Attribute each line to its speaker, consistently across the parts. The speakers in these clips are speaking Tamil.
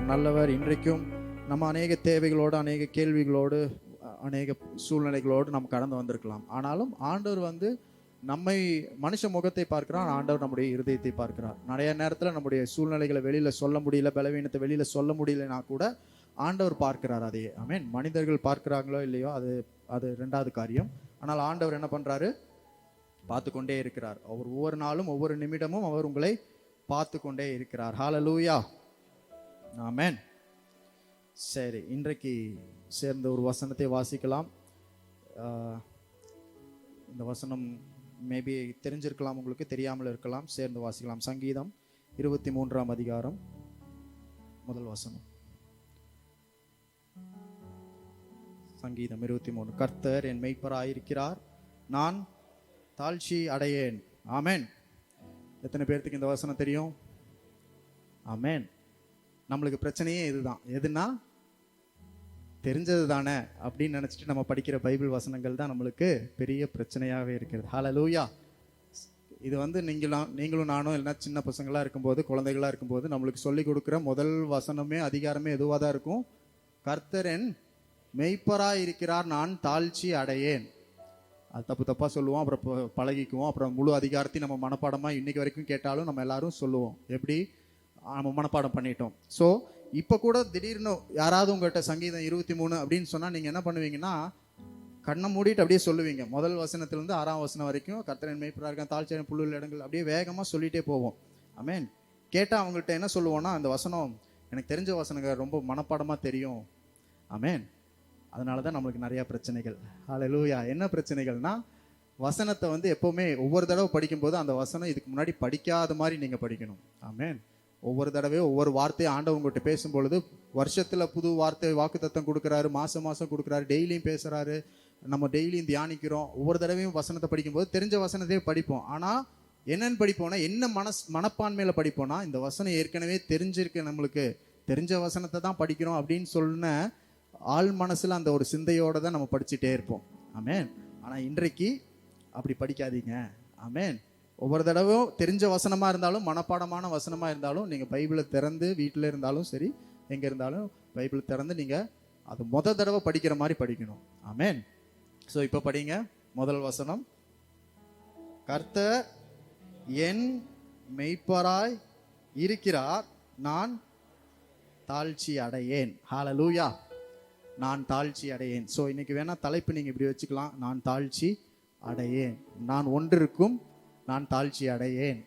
Speaker 1: நல்லவர். இன்றைக்கும் நம்ம அநேக தேவைகளோடு, அநேக கேள்விகளோடு, அநேக சூழ்நிலைகளோடு நம்ம கடந்து வந்திருக்கலாம். ஆனாலும் ஆண்டவர் நம்மை மனுஷ முகத்தை பார்க்கிறார், ஆண்டவர் நம்முடைய இருதயத்தை பார்க்கிறார். நிறைய நேரத்தில் நம்முடைய சூழ்நிலைகளை வெளியில சொல்ல முடியல, பலவீனத்தை வெளியில சொல்ல முடியலனா கூட ஆண்டவர் பார்க்கிறார். அதையே ஆமென். மனிதர்கள் பார்க்கிறாங்களோ இல்லையோ அது ரெண்டாவது காரியம். ஆனால் ஆண்டவர் என்ன பண்றாரு? பார்த்து கொண்டே இருக்கிறார். அவர் ஒவ்வொரு நாளும் ஒவ்வொரு நிமிடமும் அவர் உங்களை பார்த்து கொண்டே இருக்கிறார். ஹல்லேலூயா, ஆமென். சரி, இன்றைக்கு சேர்ந்த ஒரு வசனத்தை வாசிக்கலாம். இந்த வசனம் மேபி தெரிஞ்சிருக்கலாம், உங்களுக்கு தெரியாமல் இருக்கலாம். சேர்ந்து வாசிக்கலாம். சங்கீதம் 23ஆம் அதிகாரம் முதல் வசனம். சங்கீதம் 23. கர்த்தர் என் மெய்ப்பராயிருக்கிறார், நான் தாழ்ச்சி அடையேன். ஆமென். எத்தனை பேர்த்துக்கு இந்த வசனம் தெரியும்? ஆமென். நம்மளுக்கு பிரச்சனையே இதுதான். எதுனா தெரிஞ்சது தானே அப்படின்னு நினச்சிட்டு நம்ம படிக்கிற பைபிள் வசனங்கள் தான் நம்மளுக்கு பெரிய பிரச்சனையாகவே இருக்கிறது. ஹல்லேலூயா. இது நீங்களும் நானும் இல்லைன்னா சின்ன பசங்களாக இருக்கும்போது, குழந்தைகளாக இருக்கும்போது நம்மளுக்கு சொல்லி கொடுக்குற முதல் வசனமே அதிகாரமே எதுவாக தான் இருக்கும்? கர்த்தர் என் மெய்ப்பராய் இருக்கிறார், நான் தாழ்ச்சி அடையேன். அது தப்பாக சொல்லுவோம், அப்புறம் பழகிக்குவோம், அப்புறம் முழு அதிகாரத்தையும் நம்ம மனப்பாடமாக இன்னைக்கு வரைக்கும் கேட்டாலும் நம்ம எல்லாரும் சொல்லுவோம். எப்படி? நம்ம மனப்பாடம் பண்ணிட்டோம். ஸோ இப்போ கூட திடீர்னு யாராவது உங்கள்கிட்ட சங்கீதம் 23 அப்படின்னு சொன்னால் நீங்கள் என்ன பண்ணுவீங்கன்னா, கண்ணை மூடிட்டு அப்படியே சொல்லுவீங்க. முதல் வசனத்துலேருந்து 6ஆம் வசனம் வரைக்கும் கர்த்தரின் மேய்ப்பராக இருக்கான், தாழ்ச்சியான புல்லுள்ள இடங்கள், அப்படியே வேகமாக சொல்லிகிட்டே போவோம். ஆமென். கேட்டால் அவங்கள்ட்ட என்ன சொல்லுவோன்னா, அந்த வசனம் எனக்கு தெரிஞ்ச வசனங்கள் ரொம்ப மனப்பாடமாக தெரியும். ஆமென். அதனால தான் நம்மளுக்கு நிறையா பிரச்சனைகள். ஹல்லேலூயா. என்ன பிரச்சனைகள்னா, வசனத்தை எப்போவுமே ஒவ்வொரு தடவை படிக்கும்போது அந்த வசனம் இதுக்கு முன்னாடி படிக்காத மாதிரி நீங்கள் படிக்கணும். ஆமென். ஒவ்வொரு தடவையும் ஒவ்வொரு வார்த்தையை ஆண்டவர் உங்கள்கிட்ட பேசும்பொழுது, வருஷத்தில் புது வார்த்தை வாக்குத்தத்தம் கொடுக்குறாரு, மாதம் கொடுக்குறாரு, டெய்லியும் பேசுகிறாரு, நம்ம டெய்லியும் தியானிக்கிறோம். ஒவ்வொரு தடவையும் வசனத்தை படிக்கும்போது தெரிஞ்ச வசனத்தையே படிப்போம். ஆனால் என்னென்னு படிப்போம்னா, என்ன மனப்பான்மையில் படிப்போம்னா, இந்த வசனம் ஏற்கனவே தெரிஞ்சிருக்கு, நம்மளுக்கு தெரிஞ்ச வசனத்தை தான் படிக்கிறோம் அப்படின்னு சொன்ன ஆள் மனசில் அந்த ஒரு சிந்தையோடு தான் நம்ம படிச்சுட்டே இருப்போம். ஆமென். ஆனால் இன்றைக்கு அப்படி படிக்காதீங்க. ஆமென். ஒவ்வொரு தடவையும் தெரிஞ்ச வசனமாக இருந்தாலும், மனப்பாடமான வசனமாக இருந்தாலும், நீங்கள் பைபிளை திறந்து வீட்டில் இருந்தாலும் சரி, எங்கே இருந்தாலும் பைபிளை திறந்து நீங்கள் அது தடவை படிக்கிற மாதிரி படிக்கணும். ஆமென். ஸோ இப்போ படிங்க. முதல் வசனம், கர்த்தர் என் மெய்ப்பராய் இருக்கிறார், நான் தாழ்ச்சி அடையேன். ஹல்லேலூயா. நான் தாழ்ச்சி அடையேன். ஸோ இன்னைக்கு வேணா தலைப்பு நீங்கள் இப்படி வச்சுக்கலாம், நான் தாழ்ச்சி அடையேன். நான் ஒன்றிற்கும் நான் தாழ்ச்சி அடையேன்.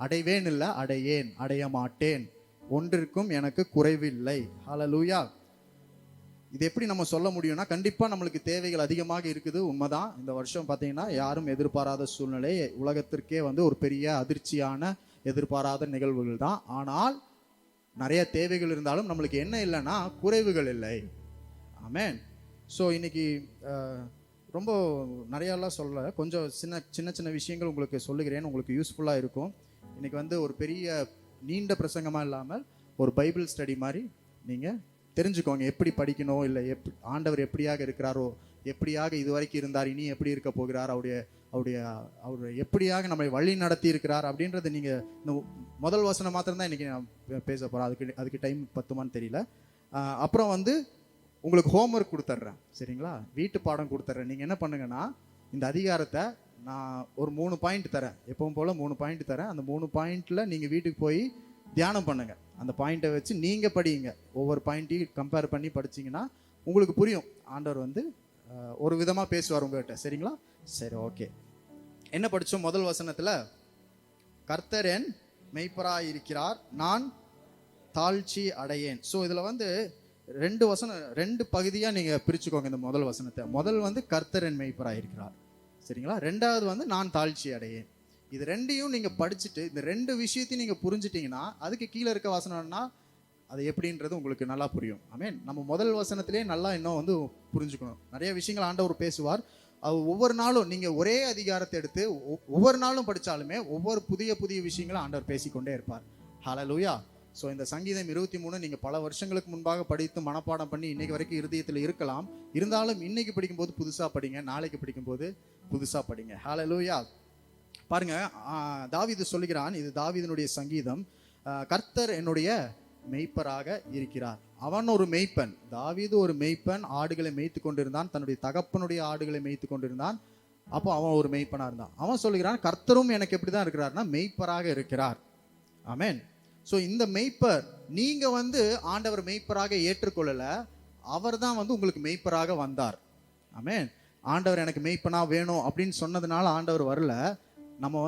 Speaker 1: அடைவேன் இல்லை, அடையேன், அடைய மாட்டேன். ஒன்றிற்கும் எனக்கு குறைவில்லை. ஹல்லேலூயா. இது எப்படி நம்ம சொல்ல முடியும்னா, கண்டிப்பாக நம்மளுக்கு தேவைகள் அதிகமாக இருக்குது, உண்மைதான். இந்த வருஷம் பார்த்தீங்கன்னா யாரும் எதிர்பாராத சூழ்நிலை, உலகத்திற்கே ஒரு பெரிய அதிர்ச்சியான எதிர்பாராத நிகழ்வுகள் தான். ஆனால் நிறைய தேவைகள் இருந்தாலும் நம்மளுக்கு என்ன இல்லைன்னா குறைவுகள் இல்லை. ஆமென். ஸோ இன்னைக்கு ரொம்ப நிறையாலாம் சொல்ல, கொஞ்சம் சின்ன சின்ன விஷயங்கள் உங்களுக்கு சொல்லுகிறேன், உங்களுக்கு யூஸ்ஃபுல்லாக இருக்கும். இன்னைக்கு ஒரு பெரிய நீண்ட பிரசங்கமாக இல்லாமல் ஒரு பைபிள் ஸ்டடி மாதிரி நீங்கள் தெரிஞ்சுக்கோங்க. எப்படி படிக்கணும், இல்லை ஆண்டவர் எப்படியாக இருக்கிறாரோ, எப்படியாக இதுவரைக்கும் இருந்தார், இனி எப்படி இருக்க போகிறார், அவர் எப்படியாக நம்மை வழி நடத்தி இருக்கிறார் அப்படின்றத நீங்கள் இந்த முதல் வசனம் மாத்திரம்தான் இன்றைக்கி நான் பேச போகிறேன். அதுக்கு டைம் பத்துமான்னு தெரியல. அப்புறம் உங்களுக்கு ஹோம்ஒர்க் கொடுத்துட்றேன், சரிங்களா? வீட்டு பாடம் கொடுத்துட்றேன். நீங்கள் என்ன பண்ணுங்கன்னா, இந்த அதிகாரத்தை நான் ஒரு 3 பாயிண்ட் தரேன், எப்பவும் போல் 3 பாயிண்ட் தரேன். அந்த 3 பாயிண்டில் நீங்கள் வீட்டுக்கு போய் தியானம் பண்ணுங்கள். அந்த பாயிண்ட்டை வச்சு நீங்கள் படிங்க. ஒவ்வொரு பாயிண்ட்டையும் கம்பேர் பண்ணி படிச்சிங்கன்னா உங்களுக்கு புரியும். ஆண்டவர் ஒரு விதமாக பேசுவார் உங்கள்கிட்ட, சரிங்களா? சரி, ஓகே. என்ன படித்தோம்? முதல் வசனத்தில் கர்த்தர் என் மெய்ப்பராய் இருக்கிறார், நான் தாழ்ச்சி அடையேன். ஸோ இதில் 2 பகுதியாக நீங்கள் பிரிச்சுக்கோங்க. இந்த முதல் வசனத்தை, முதல் கர்த்தர் என் மெய்ப்பராய் இருக்கிறார், சரிங்களா? ரெண்டாவது நான் தாழ்ச்சி அடையேன். இது ரெண்டையும் நீங்கள் படிச்சுட்டு இந்த 2 விஷயத்தையும் நீங்கள் புரிஞ்சிட்டிங்கன்னா, அதுக்கு கீழே இருக்க வசனம்னா அது எப்படின்றது உங்களுக்கு நல்லா புரியும். ஆமென். நம்ம முதல் வசனத்திலே நல்லா இன்னும் புரிஞ்சுக்கணும். நிறைய விஷயங்கள் ஆண்டவர் பேசுவார். அது ஒவ்வொரு நாளும் நீங்கள் ஒரே அதிகாரத்தை எடுத்து ஒவ்வொரு நாளும் படித்தாலுமே ஒவ்வொரு புதிய விஷயங்களும் ஆண்டவர் பேசிக்கொண்டே இருப்பார். ஹல்லேலூயா. ஸோ இந்த சங்கீதம் 23 நீங்கள் பல வருஷங்களுக்கு முன்பாக படித்து மனப்பாடம் பண்ணி இன்னைக்கு வரைக்கும் இருதயத்தில் இருக்கலாம். இருந்தாலும் இன்னைக்கு படிக்கும்போது புதுசாக படிங்க, நாளைக்கு படிக்கும்போது புதுசாக படிங்க. ஹல்லேலூயா. பாருங்க, தாவீது சொல்லுகிறான், இது தாவீதினுடைய சங்கீதம், கர்த்தர் என்னுடைய மெய்ப்பராக இருக்கிறார். அவன் ஒரு மெய்ப்பன், தாவீது ஒரு மெய்ப்பன், ஆடுகளை மேய்த்து கொண்டிருந்தான், தன்னுடைய தகப்பனுடைய ஆடுகளை மேய்த்து கொண்டிருந்தான். அப்போ அவன் ஒரு மெய்ப்பனா இருந்தான். அவன் சொல்லுகிறான், கர்த்தரும் எனக்கு எப்படிதான் இருக்கிறார்னா மெய்ப்பராக இருக்கிறார். ஆமென். ஸோ இந்த மெய்ப்பர், நீங்க ஆண்டவர் மெய்ப்பராக ஏற்றுக்கொள்ளல, அவர் தான் உங்களுக்கு மெய்ப்பராக வந்தார். ஆமென். ஆண்டவர் எனக்கு மெய்ப்பனா வேணும் அப்படின்னு சொன்னதுனால ஆண்டவர் வரல. நம்ம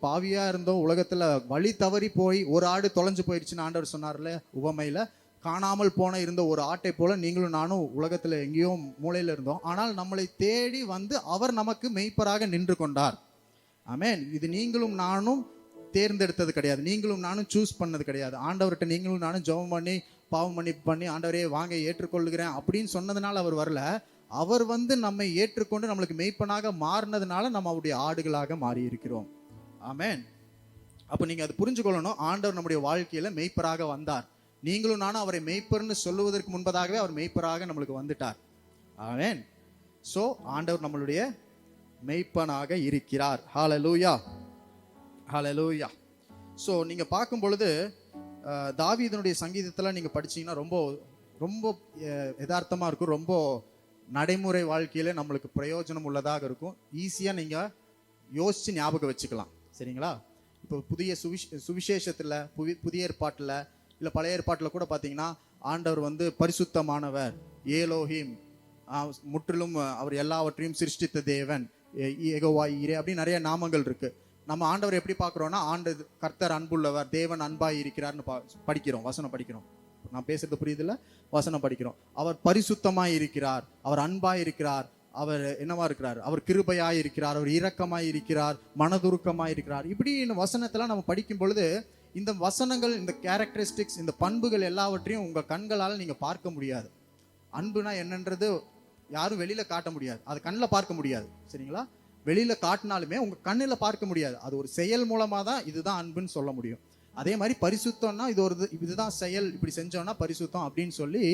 Speaker 1: பாவியா இருந்தோம், உலகத்துல வழி தவறி போய் ஒரு ஆடு தொலைஞ்சு போயிடுச்சுன்னு ஆண்டவர் சொன்னார்ல உவமையில, காணாமல் போன இருந்த ஒரு ஆட்டை போல நீங்களும் நானும் உலகத்துல எங்கேயோ மூலையில இருந்தோம். ஆனால் நம்மளை தேடி அவர் நமக்கு மெய்ப்பராக நின்று கொண்டார். ஆமென். இது நீங்களும் நானும் தேர்ந்தெடுத்தது கிடையாது, நீங்களும் நானும் சூஸ் பண்ணது கிடையாது. ஆண்டவர்கிட்ட நீங்களும் நானும் ஜெபம் பண்ணி பாவம் பண்ணி ஆண்டவரே வாங்க ஏற்றுக்கொள்கிறேன் அப்படின்னு சொன்னதுனால அவர் வரல. அவர் நம்மை ஏற்றுக்கொண்டு நம்மளுக்கு மெய்ப்பனாக மாறினதுனால நம்ம அவருடைய ஆடுகளாக மாறி இருக்கிறோம். ஆமென். அப்போ நீங்க அது புரிஞ்சுக்கொள்ளணும், ஆண்டவர் நம்முடைய வாழ்க்கையில மெய்ப்பராக வந்தார். நீங்களும் நானும் அவரை மெய்ப்பர்னு சொல்லுவதற்கு முன்பதாகவே அவர் மெய்ப்பராக நம்மளுக்கு வந்துட்டார். ஆமென். சோ ஆண்டவர் நம்மளுடைய மெய்ப்பனாக இருக்கிறார். ஹல்லேலூயா, ஹல்லேலூயா. ஸோ நீங்கள் பார்க்கும் பொழுது தாவீதுனுடைய சங்கீதத்தில் நீங்கள் படிச்சீங்கன்னா ரொம்ப ரொம்ப யதார்த்தமாக இருக்கும், ரொம்ப நடைமுறை வாழ்க்கையில் நம்மளுக்கு பிரயோஜனம் உள்ளதாக இருக்கும். ஈஸியாக நீங்கள் யோசித்து ஞாபகம் வச்சுக்கலாம். சரிங்களா? இப்போ புதிய சுவிசேஷத்தில் புதிய ஏற்பாட்டில் இல்லை பழைய ஏற்பாட்டில் கூட பார்த்தீங்கன்னா ஆண்டவர் பரிசுத்தமானவர், ஏலோஹிம், முற்றிலும் அவர் எல்லாவற்றையும் சிருஷ்டித்த தேவன், யெகோவா ஈரே அப்படின்னு நிறைய நாமங்கள் இருக்கு. நம்ம ஆண்டவர் எப்படி பார்க்குறோன்னா, கர்த்தர் அன்புள்ளவர், தேவன் அன்பாய் இருக்கிறார்னு படிக்கிறோம், வசனம் படிக்கிறோம். நான் பேசுறது புரியுதுல்ல? வசனம் படிக்கிறோம். அவர் பரிசுத்தமாய் இருக்கிறார், அவர் அன்பாய் இருக்கிறார், அவர் என்னவா இருக்கிறார், அவர் கிருபையாய் இருக்கிறார், அவர் இரக்கமாய் இருக்கிறார், மனதுருக்கமாய் இருக்கிறார். இப்படி இந்த வசனத்தெல்லாம் நம்ம படிக்கும் பொழுது இந்த வசனங்கள், இந்த கேரக்டரிஸ்டிக்ஸ், இந்த பண்புகள் எல்லாவற்றையும் உங்கள் கண்களால் நீங்கள் பார்க்க முடியாது. அன்புனா என்னன்றது யாரும் வெளியில காட்ட முடியாது, அது கண்ணில் பார்க்க முடியாது. சரிங்களா? வெளியில காட்டினாலுமே உங்க கண்ணில் பார்க்க முடியாது, அது ஒரு செயல் மூலமா தான் இதுதான் அன்புன்னு சொல்ல முடியும். அதே மாதிரி பரிசுத்தம்னா இதுதான் செயல், இப்படி செஞ்சோம்னா பரிசுத்தம் அப்படின்னு சொல்லி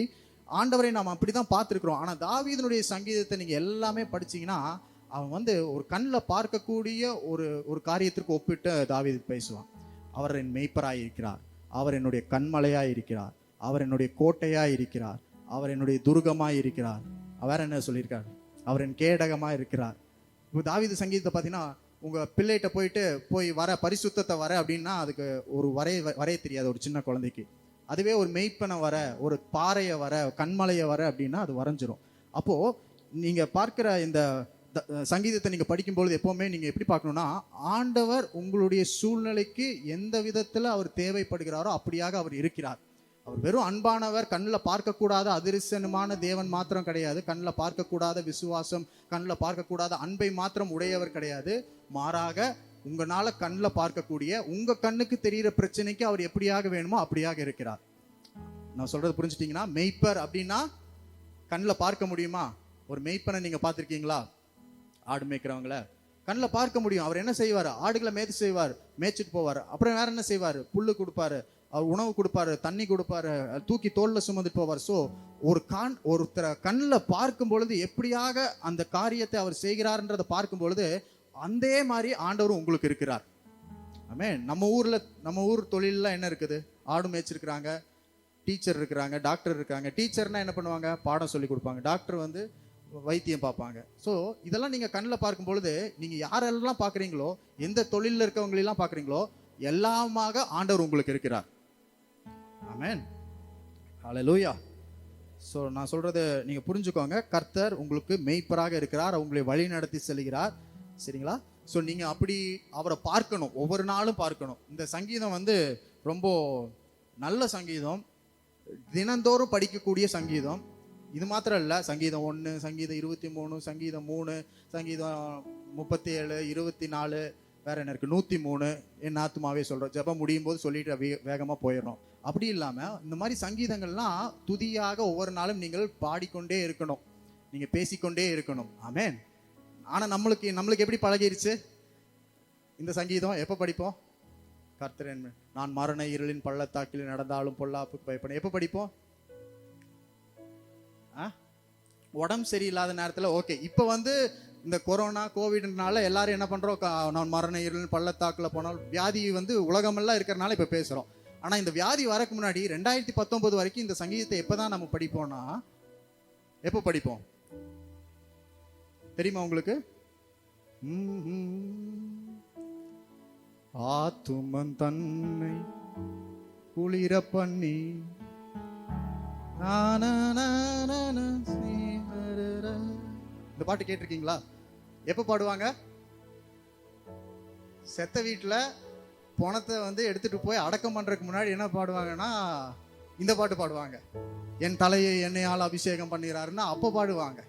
Speaker 1: ஆண்டவரை நாம் அப்படிதான் பார்த்துருக்கிறோம். ஆனா தாவீதுனுடைய சங்கீதத்தை நீங்க எல்லாமே படிச்சீங்கன்னா அவன் ஒரு கண்ணில் பார்க்கக்கூடிய ஒரு காரியத்திற்கு ஒப்பிட்டு தாவீது பேசுவான். அவர் என் மெய்ப்பராய் இருக்கிறார், அவர் என்னுடைய கண்மலையாய் இருக்கிறார், அவர் என்னுடைய கோட்டையாய் இருக்கிறார், அவர் என்னுடைய துர்கமாய் இருக்கிறார், அவர் என்ன சொல்லியிருக்கார், அவர் என் கேடகமாய் இருக்கிறார். இப்போ தாவீது சங்கீதத்தை பார்த்தீங்கன்னா உங்கள் பிள்ளைகிட்ட போய் வர பரிசுத்தத்தை வர அப்படின்னா அதுக்கு ஒரு வரைய தெரியாது ஒரு சின்ன குழந்தைக்கு. அதுவே ஒரு மெய்ப்பனை வர, ஒரு பாறையை வர, கண்மலையை வர அப்படின்னா அது வரைஞ்சிரும். அப்போது நீங்கள் பார்க்குற இந்த சங்கீதத்தை நீங்கள் படிக்கும்பொழுது எப்போவுமே நீங்கள் எப்படி பார்க்கணுன்னா, ஆண்டவர் உங்களுடைய சூழ்நிலைக்கு எந்த விதத்தில் அவர் தேவைப்படுகிறாரோ அப்படியாக அவர் இருக்கிறார். அவர் வெறும் அன்பானவர், கண்ணில் பார்க்கக்கூடாத அதிர்சனமான தேவன் மாத்திரம் கிடையாது, கண்ணில் பார்க்கக்கூடாத விசுவாசம், கண்ணில் பார்க்கக்கூடாத அன்பை மாத்திரம் உடையவர் கிடையாது. மாறாக உங்களால் கண்ணில் பார்க்கக்கூடிய, உங்கள் கண்ணுக்கு தெரிகிற பிரச்சனைக்கு அவர் எப்படியாக வேணுமோ அப்படியாக இருக்கிறார். நான் சொல்கிறது புரிஞ்சுட்டிங்கன்னா, மெய்ப்பர் அப்படின்னா கண்ணில் பார்க்க முடியுமா? ஒரு மெய்ப்பனை நீங்கள் பார்த்துருக்கீங்களா? ஆடு மேய்க்கிறவங்கள கண்ணில் பார்க்க முடியும். அவர் என்ன செய்வார்? ஆடுகளை மேய்ச்சி செய்வார், மேய்ச்சிட்டு போவார். அப்புறம் வேற என்ன செய்வார்? புல்லு கொடுப்பாரு, அவர் உணவு கொடுப்பாரு, தண்ணி கொடுப்பாரு, தூக்கி தோளில் சுமந்துட்டு போவார். ஸோ ஒருத்தரை கண்ணில் பார்க்கும் பொழுது எப்படியாக அந்த காரியத்தை அவர் செய்கிறார்ன்றதை பார்க்கும் பொழுது அதே மாதிரி ஆண்டவரும் உங்களுக்கு இருக்கிறார். ஆமென். நம்ம ஊர் தொழிலெலாம் என்ன இருக்குது? ஆடு மேய்ச்சிருக்கிறாங்க, டீச்சர் இருக்கிறாங்க, டாக்டர் இருக்காங்க. டீச்சர்னா என்ன பண்ணுவாங்க? பாடம் சொல்லி கொடுப்பாங்க. டாக்டர் வைத்தியம் பார்ப்பாங்க. ஸோ இதெல்லாம் நீங்கள் கண்ணில் பார்க்கும் பொழுது நீங்கள் யாரெல்லாம் பார்க்குறீங்களோ, எந்த தொழிலில் இருக்கவங்களெல்லாம் பார்க்குறீங்களோ, எல்லாமாக ஆண்டவர் உங்களுக்கு இருக்கிறார். ஆமென். ஹல்லேலூயா. ஸோ நான் சொல்றது நீங்க புரிஞ்சுக்கோங்க, கர்த்தர் உங்களுக்கு மெய்ப்பராக இருக்கிறார், உங்களை வழி நடத்தி செல்கிறார். சரிங்களா? ஸோ நீங்க அப்படி அவரை பார்க்கணும், ஒவ்வொரு நாளும் பார்க்கணும். இந்த சங்கீதம் ரொம்ப நல்ல சங்கீதம், தினந்தோறும் படிக்கக்கூடிய சங்கீதம். இது மாத்திரம் இல்லை, சங்கீதம் 1, சங்கீதம் 23, சங்கீதம் 3, சங்கீதம் 37, 24, வேற என்ன இருக்கு, 103. என் ஆத்துமாவே சொல்றோம், ஜெபம் முடியும் போது சொல்லிட்டு வேகமா போயிடணும். அப்படி இல்லாம இந்த மாதிரி சங்கீதங்கள்லாம் துதியாக ஒவ்வொரு நாளும் நீங்கள் பாடிக்கொண்டே இருக்கணும், நீங்க பேசிக்கொண்டே இருக்கணும். ஆமென். ஆனா நம்மளுக்கு எப்படி பழகிருச்சு இந்த சங்கீதம்? எப்ப படிப்போம்? கர்த்தர் நான் மரண இருளின் பள்ளத்தாக்கில் நடந்தாலும் பொல்லாப்புக்கு பயப்பட. எப்ப படிப்போம்? உடம்பு சரியில்லாத நேரத்துல. ஓகே, இப்ப இந்த கொரோனா கோவிட்னால எல்லாரும் என்ன பண்றோம், நான் மரண இருளின் பள்ளத்தாக்குல போனால் வியாதி உலகமெல்லாம் இருக்கிறனால இப்ப பேசுறோம். ஆனா இந்த வியாதி வரக்கு முன்னாடி 2019 வரைக்கும் இந்த சங்கீதத்தை எப்பதான் நம்ம படிப்போம்னா, எப்போ படிப்போம் தெரியுமா உங்களுக்கு? ஆத்துமன் தன்னை குளிர பண்ணி இந்த பாட்டு கேட்டிருக்கீங்களா? எப்ப பாடுவாங்க? செத்த வீட்டுல பணத்தை வந்து எடுத்துட்டு போய் அடக்கம் பண்றதுக்கு முன்னாடி என்ன பாடுவாங்கன்னா இந்த பாட்டு பாடுவாங்க. என் தலையை எண்ணெயால் அபிஷேகம் பண்ணிறாருன்னா அப்ப பாடுவாங்க.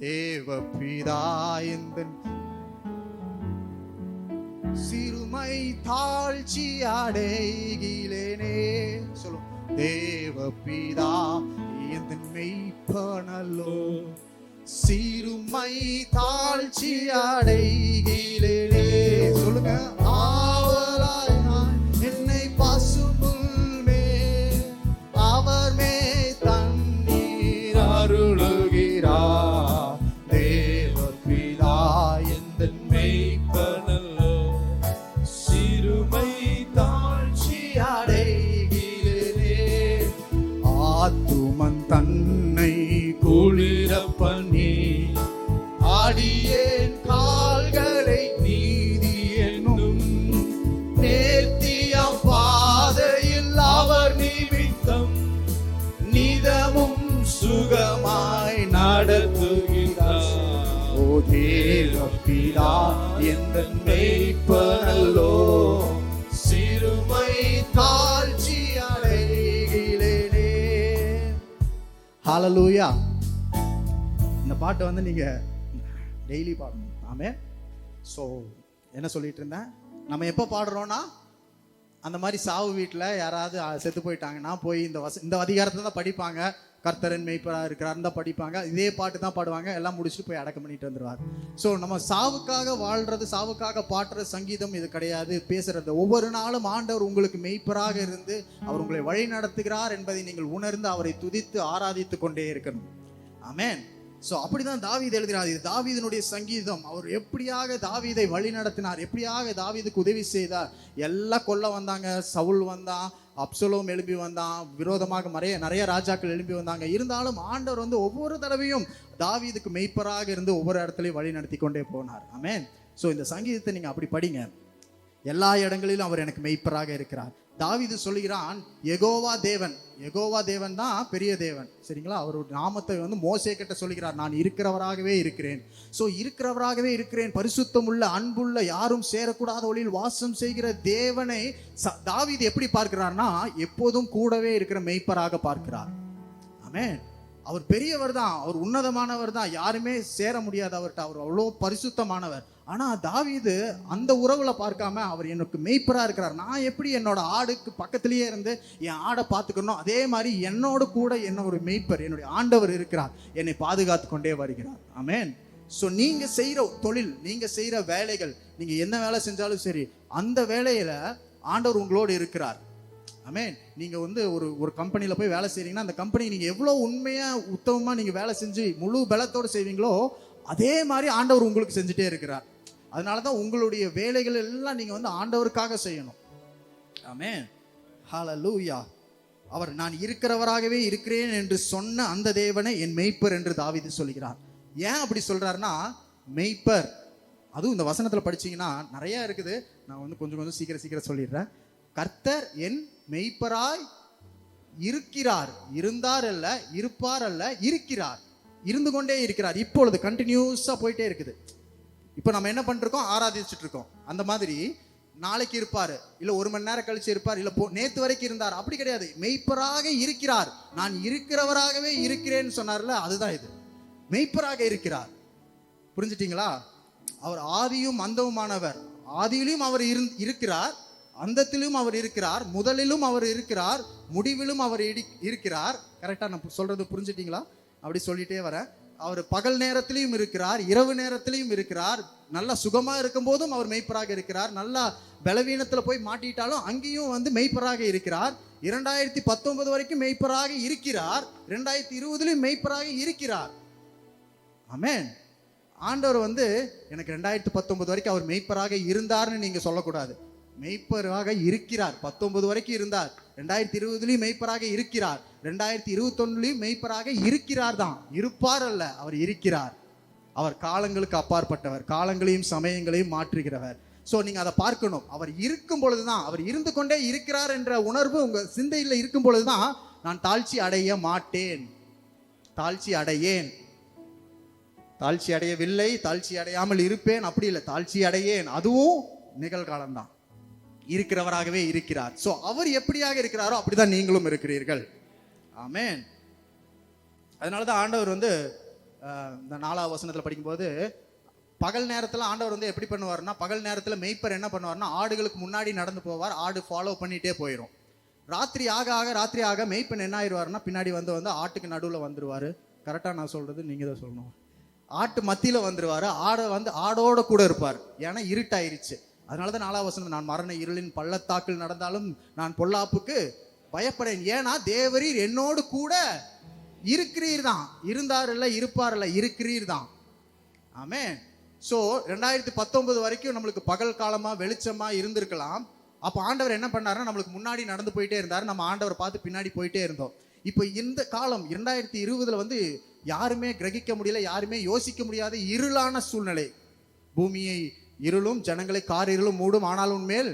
Speaker 1: தேவ பிதா எந்தன் சிறுமை தாழ்ச்சி அடைகிலேனே சொல்லும். தேவ பிதா எந்தன் மெய்ப்பனல்லோ, சிறுமை தாழ்ச்சி அடைகிலேனே சொல்லுங்க. ஆவலாய் நான் என்னை பசும்புல்மே அவர் மே தண்ணீர் அருளுகிறார். தேவ பிதா எந்தன் மெய்ப்பனல்லோ, சிறுமை தாழ்ச்சி அடைகிலேனே. ஆத்துமன் தன்னை குளிர பண்ணி அடியேன் கால்களை நீதி என்னும் நேர்த்தியம் பாதையில் அவர் நிமித்தம் நிதமும் சுகமாய் நடத்துகிறார். ஓ தேவ பிதா எந்தன் மெய்ப்பனல்லோ, சிறுமை தாழ்ச்சி அடைகிலேனே. ஹல்லேலூயா. இந்த பாட்டை வந்து நீங்க டெய்லி பாடணும். ஆமென். ஸோ என்ன சொல்லிட்டு இருந்தேன், நம்ம எப்போ பாடுறோம்னா அந்த மாதிரி சாவு வீட்டில் யாராவது செத்து போயிட்டாங்கன்னா போய் இந்த அதிகாரத்தை தான் படிப்பாங்க. கர்த்தரன் மெய்ப்பராக இருக்கிறார் தான் படிப்பாங்க. இதே பாட்டு தான் பாடுவாங்க. எல்லாம் முடிச்சுட்டு போய் அடக்கம் பண்ணிட்டு வந்துடுவார். ஸோ நம்ம சாவுக்காக வாழ்றது, சாவுக்காக பாடுற சங்கீதம் இது கிடையாது. பேசுறது ஒவ்வொரு நாளும் ஆண்டவர் உங்களுக்கு மெய்ப்பராக இருந்து அவர் உங்களை வழி நடத்துகிறார் என்பதை நீங்கள் உணர்ந்து அவரை துதித்து ஆராதித்து கொண்டே இருக்கணும். ஆமென். ஸோ அப்படிதான் தாவீது எழுதினார். இது தாவீதினுடைய சங்கீதம். அவர் எப்படியாக தாவீதை வழி நடத்தினார், எப்படியாக தாவீதுக்கு உதவி செய்தார். எல்லாம் கொல்ல வந்தாங்க. சவுல் வந்தான், அப்சலோம் எழுப்பி வந்தான், விரோதமாக நிறைய ராஜாக்கள் எழுப்பி வந்தாங்க. இருந்தாலும் ஆண்டவர் வந்து ஒவ்வொரு தடவையும் தாவீதுக்கு மெய்ப்பராக இருந்து ஒவ்வொரு இடத்துலையும் வழி நடத்தி கொண்டே போனார். ஆமென். ஸோ இந்த சங்கீதத்தை நீங்க அப்படி படிங்க. எல்லா இடங்களிலும் அவர் எனக்கு மெய்ப்பராக இருக்கிறார். தாவீது சொல்லுகிறான், யெகோவா தேவன். யெகோவா தேவன் தான் பெரிய தேவன், சரிங்களா? அவருடைய நாமத்தை வந்து மோசே கிட்ட சொல்லுகிறார், நான் இருக்கிறவராகவே இருக்கிறேன். ஸோ இருக்கிறவராகவே இருக்கிறேன், பரிசுத்தமுள்ள அன்புள்ள யாரும் சேரக்கூடாத ஒளியில் வாசம் செய்கிற தேவனை தாவீது எப்படி பார்க்கிறார்னா எப்போதும் கூடவே இருக்கிற மெய்ப்பராக பார்க்கிறார். ஆமென். அவர் பெரியவர் தான், அவர் உன்னதமானவர் தான், யாருமே சேர முடியாது அவர்கிட்ட. அவர் அவ்வளோ பரிசுத்தமானவர். ஆனா தாவீது அந்த உறவுல பார்க்காம அவர் எனக்கு மெய்ப்பரா இருக்கிறார். நான் எப்படி என்னோட ஆடுக்கு பக்கத்திலேயே இருந்து என் ஆடை பார்த்துக்கணும், அதே மாதிரி என்னோட கூட என்ன ஒரு மெய்ப்பர் என்னுடைய ஆண்டவர் இருக்கிறார், என்னை பாதுகாத்து கொண்டே வருகிறார். ஆமென். ஸோ நீங்க செய்யற தொழில், நீங்க செய்யற வேலைகள், நீங்க என்ன வேலை செஞ்சாலும் சரி, அந்த வேலையில ஆண்டவர் உங்களோடு இருக்கிறார். ஆமென். நீங்க வந்து ஒரு கம்பெனியில போய் வேலை செய்றீங்கன்னா அந்த கம்பெனி நீங்க எவ்வளவு உண்மையா உத்தமமா நீங்க வேலை செஞ்சு முழு பலத்தோடு செய்வீங்களோ அதே மாதிரி ஆண்டவர் உங்களுக்கு செஞ்சுட்டே இருக்கிறார். அதனாலதான் உங்களுடைய வேலைகள் எல்லாம் நீங்க வந்து ஆண்டவருக்காக செய்யணும். ஆமென். ஹல்லேலூயா. அவர் நான் இருக்கிறவராகவே இருக்கிறேன் என்று சொன்ன அந்த தேவனை என் மெய்ப்பர் என்று தாவீது சொல்கிறார். ஏன் அப்படி சொல்றாருன்னா, மெய்ப்பர் அதுவும் இந்த வசனத்துல படிச்சீங்கன்னா நிறைய இருக்குது. நான் வந்து கொஞ்சம் சீக்கிரம் சொல்லிடுறேன். கர்த்தர் என் மெய்ப்பராய் இருக்கிறார். இருந்தார் அல்ல, இருப்பார் அல்ல, இருக்கிறார். இருந்து கொண்டே இருக்கிறார். இப்பொழுது கண்டினியூஸா போயிட்டே இருக்குது. இப்போ நம்ம என்ன பண்ணிருக்கோம், ஆராதிச்சுட்டு இருக்கோம். அந்த மாதிரி நாளைக்கு இருப்பாரு, இல்ல ஒரு மணி நேரம் கழிச்சு இருப்பார், இல்ல நேத்து வரைக்கும் இருந்தார், அப்படி கிடையாது. மெய்ப்பராக இருக்கிறார். நான் இருக்கிறவராகவே இருக்கிறேன்னு சொன்னார்ல, அதுதான் இது. மெய்ப்பராக இருக்கிறார். புரிஞ்சுட்டீங்களா? அவர் ஆதியும் அந்தவுமானவர். ஆதியிலும் அவர் இருக்கிறார், அந்தத்திலும் அவர் இருக்கிறார், முதலிலும் அவர் இருக்கிறார், முடிவிலும் அவர் இருக்கிறார். கரெக்டா நான் சொல்றது புரிஞ்சுட்டீங்களா? அப்படி சொல்லிட்டே வர. அவர் பகல் நேரத்திலையும் இருக்கிறார், இரவு நேரத்திலையும் இருக்கிறார். நல்லா சுகமா இருக்கும் போதும் அவர் மெய்ப்பராக இருக்கிறார். நல்லா பலவீனத்துல போய் மாட்டிட்டாலும் அங்கேயும் வந்து மெய்ப்பராக இருக்கிறார். 2019 வரைக்கும் மெய்ப்பராக இருக்கிறார். 2020 மெய்ப்பராக இருக்கிறார். ஆமென். ஆண்டவர் வந்து எனக்கு 2019 வரைக்கும் அவர் மெய்ப்பராக இருந்தார்னு நீங்க சொல்லக்கூடாது. மெய்ப்பராக இருக்கிறார். 19 வரைக்கும் இருந்தார். 2020 மெய்ப்பராக இருக்கிறார். 2021 மெய்ப்பராக இருக்கிறார் தான். இருப்பார் அல்ல, அவர் இருக்கிறார். அவர் காலங்களுக்கு அப்பாற்பட்டவர், காலங்களையும் சமயங்களையும் மாற்றுகிறவர். ஸோ நீங்க அதை பார்க்கணும். அவர் இருக்கும் பொழுதுதான், அவர் இருந்து கொண்டே இருக்கிறார் என்ற உணர்வு உங்க சிந்தையில் இருக்கும் பொழுதுதான் நான் தாழ்ச்சி அடைய மாட்டேன், தாழ்ச்சி அடையேன். தாழ்ச்சி அடையவில்லை, தாழ்ச்சி அடையாமல் இருப்பேன் அப்படி இல்லை, தாழ்ச்சி அடையேன். அதுவும் நிகழ்காலம்தான். இருக்கிறவராகவே இருக்கிறார். ஸோ அவர் எப்படியாக இருக்கிறாரோ அப்படிதான் நீங்களும் இருக்கிறீர்கள். ஆமென். அதனாலதான் ஆண்டவர் வந்து இந்த 4ஆவது வசனத்தில் படிக்கும்போது, பகல் நேரத்தில் ஆண்டவர் வந்து எப்படி பண்ணுவார்னா, பகல் நேரத்தில் மெய்ப்பர் என்ன பண்ணுவார்னா ஆடுகளுக்கு முன்னாடி நடந்து போவார், ஆடு ஃபாலோ பண்ணிட்டே போயிடும். ராத்திரி ஆக மெய்ப்பன் என்ன ஆயிடுவார்னா பின்னாடி வந்து ஆட்டுக்கு நடுவில் வந்துருவார். கரெக்டாக நான் சொல்றது நீங்க தான் சொல்லணும். ஆட்டு மத்தியில் வந்துருவார். ஆடோட கூட இருப்பார். ஏன்னா இருட்டாயிருச்சு. அதனாலதான் 4ஆவது வசனம், நான் மரண இருளின் பள்ளத்தாக்கில் நடந்தாலும் நான் பொல்லாப்புக்கு பயப்படேன், ஏன்னா தேவரீர் என்னோடு கூட இருக்கிறீர் தான். இருந்தார் இல்ல, இருப்பார் இல்ல, இருக்கிறீர் தான். ஆமென். ஸோ 2019 வரைக்கும் நம்மளுக்கு பகல் காலமா வெளிச்சமா இருந்திருக்கலாம். அப்போ ஆண்டவர் என்ன பண்ணாருன்னா நம்மளுக்கு முன்னாடி நடந்து போயிட்டே இருந்தார், நம்ம ஆண்டவர் பார்த்து பின்னாடி போயிட்டே இருந்தோம். இப்போ இந்த காலம் 2020 வந்து யாருமே கிரகிக்க முடியல, யாருமே யோசிக்க முடியாத இருளான சூழ்நிலை. பூமியை இருளும் ஜனங்களை காரிருளும் மூடும், ஆனாலும் மேல்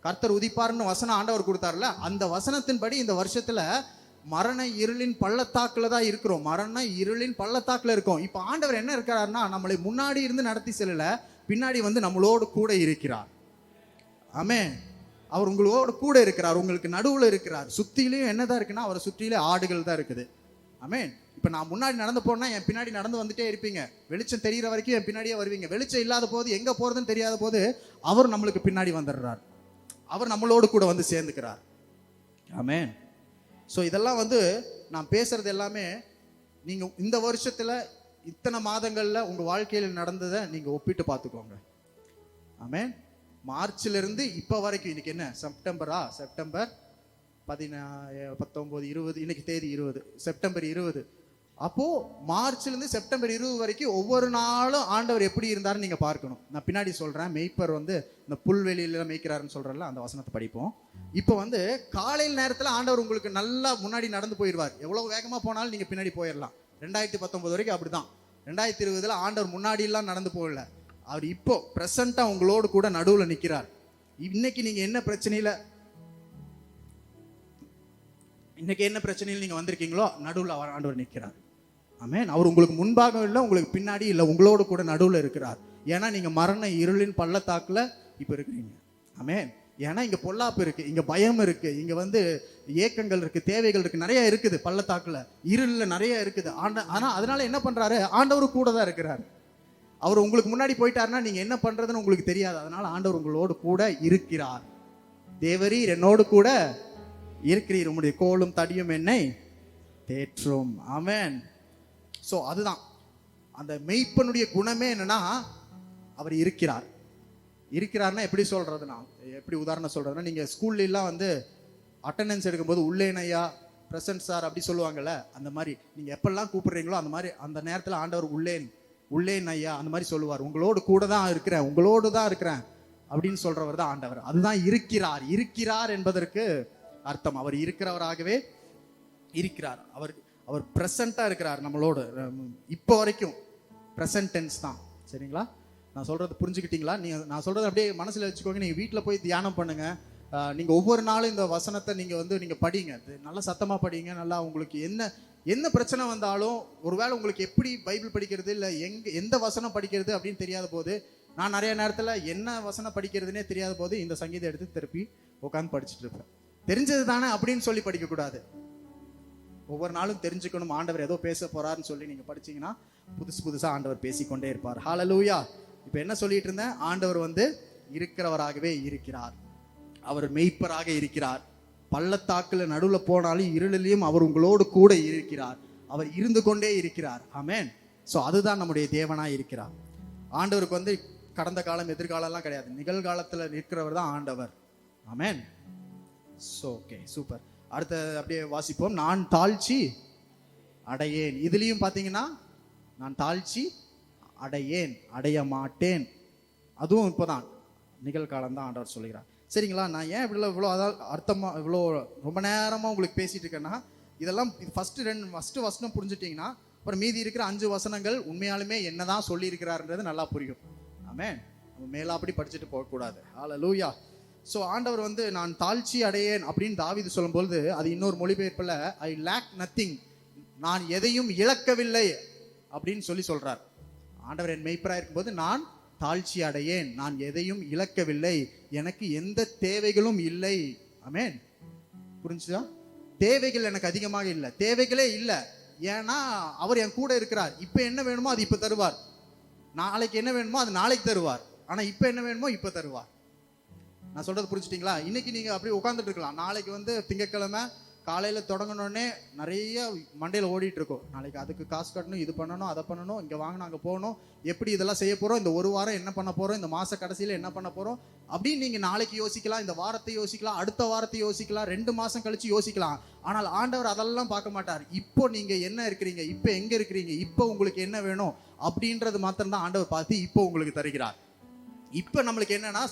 Speaker 1: கர்த்தர் உதிப்பார்னு வசனம் ஆண்டவர் கொடுத்தார்ல, அந்த வசனத்தின்படி இந்த வருஷத்துல மரண இருளின் பள்ளத்தாக்குல தான் இருக்கிறோம். மரண இருளின் பள்ளத்தாக்குல இருக்கோம். இப்ப ஆண்டவர் என்ன இருக்கிறார்னா நம்மளை முன்னாடி இருந்து நடத்தி செல்லல, பின்னாடி வந்து நம்மளோடு கூட இருக்கிறார். ஆமென். அவர் உங்களோடு கூட இருக்கிறார், உங்களுக்கு நடுவுல இருக்கிறார். சுத்திலையும் என்னதான் இருக்குன்னா அவரை சுற்றிலே ஆடுகள் தான் இருக்குது. ஆமென். இப்ப நான் முன்னாடி நடந்து போனா என் பின்னாடி நடந்து வந்துட்டே இருப்பீங்க. வெளிச்சம் தெரிகிற வரைக்கும் என் பின்னாடியே வருவீங்க. வெளிச்சம் இல்லாத போது, எங்க போறதுன்னு தெரியாத போது அவர் நம்மளுக்கு பின்னாடி வந்துடுறார். அவர் நம்மளோடு கூட வந்து சேர்ந்துக்கிறார். ஆமென். ஸோ இதெல்லாம் வந்து நான் பேசுறது எல்லாமே நீங்க இந்த வருஷத்துல இத்தனை மாதங்கள்ல உங்க வாழ்க்கையில் நடந்ததை நீங்க ஒப்பிட்டு பார்த்துக்கோங்க. ஆமென். மார்ச்ல இருந்து இப்ப வரைக்கும், இன்னைக்கு என்ன செப்டம்பரா, செப்டம்பர் 19, 20, இன்னைக்கு தேதி 20, செப்டம்பர் 20. அப்போ மார்ச்ல இருந்து செப்டம்பர் 20 வரைக்கும் ஒவ்வொரு நாளும் ஆண்டவர் எப்படி இருந்தாருன்னு நீங்க பார்க்கணும். நான் பின்னாடி சொல்றேன். மெய்ப்பர் வந்து இந்த புல்வெளியில மேய்க்கிறாருன்னு சொல்றேன்ல, அந்த வசனத்தை படிப்போம். இப்போ வந்து காலையில் நேரத்தில் ஆண்டவர் உங்களுக்கு நல்லா முன்னாடி நடந்து போயிடுவார். எவ்வளவு வேகமா போனாலும் நீங்க பின்னாடி போயிடலாம். 2019 வரைக்கும் அப்படிதான். 2020 ஆண்டவர் முன்னாடி எல்லாம் நடந்து போகல, அவர் இப்போ பிரசண்டா உங்களோடு கூட நடுவுல நிக்கிறார். இன்னைக்கு நீங்க என்ன பிரச்சனையில நீங்க வந்திருக்கீங்களோ நடுவுல ஆண்டவர் நிற்கிறார். ஆமென். அவர் உங்களுக்கு முன்பாக இல்லை, உங்களுக்கு பின்னாடி இல்லை, உங்களோடு கூட நடுவுல இருக்கிறார். ஏன்னா நீங்க மரண இருளின் பள்ளத்தாக்குல இப்ப இருக்கிறீங்க. ஆமென். ஏன்னா இங்க பொல்லாப்பு இருக்கு, இங்க பயம் இருக்கு, இங்க வந்து ஏக்கங்கள் இருக்கு, தேவைகள் இருக்கு, நிறைய இருக்குது. பள்ளத்தாக்குல இருள்ல நிறைய இருக்குது. ஆனா அதனால என்ன பண்றாரு, ஆண்டவர் கூட தான் இருக்கிறார். அவர் உங்களுக்கு முன்னாடி போயிட்டாருன்னா நீங்க என்ன பண்றதுன்னு உங்களுக்கு தெரியாது. அதனால ஆண்டவர் உங்களோடு கூட இருக்கிறார். தேவரீர் என்னோடு கூட இருக்கிறீர், உம்முடைய கோலும் தடியும் என்னை தேற்றும். ஆமென். ஸோ அதுதான் அந்த மெய்ப்பனுடைய குணமே என்னன்னா, அவர் இருக்கிறார். இருக்கிறார்னா எப்படி சொல்றதுன்னா, எப்படி உதாரணம் சொல்றதுன்னா, நீங்க ஸ்கூல்ல எல்லாம் வந்து அட்டெண்டன்ஸ் எடுக்கும்போது உள்ளேன் ஐயா, பிரசன்ட் சார் அப்படி சொல்லுவாங்கல்ல, அந்த மாதிரி நீங்க எப்பெல்லாம் கூப்பிடுறீங்களோ அந்த மாதிரி அந்த நேரத்தில் ஆண்டவர் உள்ளேன் ஐயா அந்த மாதிரி சொல்லுவார். உங்களோடு கூட தான் இருக்கிறேன், உங்களோடு தான் இருக்கிறேன் அப்படின்னு சொல்றவர் தான் ஆண்டவர். அதுதான் இருக்கிறார் என்பதற்கு அர்த்தம். அவர் இருக்கிறவராகவே இருக்கிறார். அவர் பிரசண்டா இருக்கிறார் நம்மளோடு. இப்போ வரைக்கும் பிரசன்ட் டென்ஸ் தான். சரிங்களா? நான் சொல்றது புரிஞ்சுக்கிட்டீங்களா? நான் சொல்றது அப்படியே மனசுல வச்சுக்கோங்க. நீங்க வீட்டில் போய் தியானம் பண்ணுங்க. நீங்க ஒவ்வொரு நாளும் இந்த வசனத்தை நீங்க படிங்க. நல்லா சத்தமா படிங்க. நல்லா உங்களுக்கு என்ன பிரச்சனை வந்தாலும், ஒருவேளை உங்களுக்கு எப்படி பைபிள் படிக்கிறது இல்லை எந்த வசனம் படிக்கிறது அப்படின்னு தெரியாத போது, நான் நிறைய நேரத்தில் என்ன வசனம் படிக்கிறதுனே தெரியாத போது இந்த சங்கீதம் எடுத்து திருப்பி உட்காந்து படிச்சுட்டு இருப்பேன். தெரிஞ்சது தானே அப்படின்னு சொல்லி படிக்கக்கூடாது. ஒவ்வொரு நாளும் தெரிஞ்சுக்கணும். ஆண்டவர் ஏதோ பேச போறாருன்னு சொல்லி நீங்க படிச்சீங்கன்னா புதுசா ஆண்டவர் பேசிக்கொண்டே இருப்பார். ஹல்லேலூயா. இப்ப என்ன சொல்லிட்டு இருந்தேன்? ஆண்டவர் வந்து இருக்கிறவராகவே இருக்கிறார். அவர் மெய்ப்பராக இருக்கிறார். பள்ளத்தாக்குல நடுவில் போனாலும் இருளிலையும் அவர் உங்களோடு கூட இருக்கிறார். அவர் இருந்து கொண்டே இருக்கிறார். ஆமென். ஸோ அதுதான் நம்முடைய தேவனாய் இருக்கிறார். ஆண்டவருக்கு வந்து கடந்த காலம் எதிர்காலம் எல்லாம் கிடையாது. நிகழ்காலத்துல நிற்கிறவர் தான் ஆண்டவர். ஆமென். So okay, super. அடுத்த அப்படியே வாசிப்போம். நான் தாழ்ச்சி அடையேன். இதுலயும் பாத்தீங்கன்னா நான் தாழ்ச்சி அடையேன், அடைய மாட்டேன். அதுவும் இப்போதான் நிகழ்காலம் தான் ஆண்டவர் சொல்கிறார். சரிங்களா? நான் ஏன் இவ்வளோ அதாவது அர்த்தமாக இவ்வளோ ரொம்ப நேரமாக உங்களுக்கு பேசிகிட்டு இருக்கேன்னா, இதெல்லாம் இது ஃபஸ்ட்டு வசனம் புரிஞ்சுட்டிங்கன்னா அப்புறம் மீதி இருக்கிற 5 வசனங்கள் உண்மையாலுமே என்னதான் சொல்லியிருக்கிறாருன்றது நல்லா புரியும். ஆமென். நம்ம மேலாப்படி படிச்சுட்டு போகக்கூடாது. ஹல்லேலூயா. ஸோ ஆண்டவர் வந்து நான் தாழ்ச்சி அடையேன் அப்படின்னு தாவீது சொல்லும்போது அது இன்னொரு மொழிபெயர்ப்பில் ஐ லேக் நத்திங், நான் எதையும் இழக்கவில்லை அப்படின்னு சொல்றார். ஆண்டவர் என் மெய்ப்பராக இருக்கும்போது நான் தாழ்ச்சி அடையேன், நான் எதையும் இழக்கவில்லை, எனக்கு எந்த தேவைகளும் இல்லை. ஆமென். புரிஞ்சுதா? தேவைகள் எனக்கு அதிகமாக இல்லை, தேவைகளே இல்லை. ஏன்னா அவர் என் கூட இருக்கிறார். இப்போ என்ன வேணுமோ அது இப்போ தருவார், நாளைக்கு என்ன வேணுமோ அது நாளைக்கு தருவார். ஆனால் இப்போ என்ன வேணுமோ இப்போ தருவார். நான் சொல்றது புரிஞ்சுட்டீங்களா? இன்னைக்கு நீங்க அப்படியே உட்காந்துட்டு இருக்கலாம், நாளைக்கு வந்து திங்கட்கிழமை காலையில் தொடங்கினோடனே நிறைய மண்டையில் ஓடிட்டு இருக்கோம். நாளைக்கு அதுக்கு காசு கட்டணும், இது பண்ணணும், அதை பண்ணணும், இங்கே வாங்கணும், அங்கே போகணும், எப்படி இதெல்லாம் செய்ய போகிறோம், இந்த ஒரு வாரம் என்ன பண்ண போகிறோம், இந்த மாத கடைசியில் என்ன பண்ண போகிறோம் அப்படின்னு நீங்கள் நாளைக்கு யோசிக்கலாம், இந்த வாரத்தை யோசிக்கலாம், அடுத்த வாரத்தை யோசிக்கலாம், 2 மாதம் கழித்து யோசிக்கலாம். ஆனால் ஆண்டவர் அதெல்லாம் பார்க்க மாட்டார். இப்போ நீங்கள் என்ன இருக்கிறீங்க, இப்போ எங்கே இருக்கிறீங்க, இப்போ உங்களுக்கு என்ன வேணும் அப்படின்றது மாத்திரம்தான் ஆண்டவர் பார்த்து இப்போ உங்களுக்கு தருகிறார். இப்போ நம்மளுக்கு என்னன்னா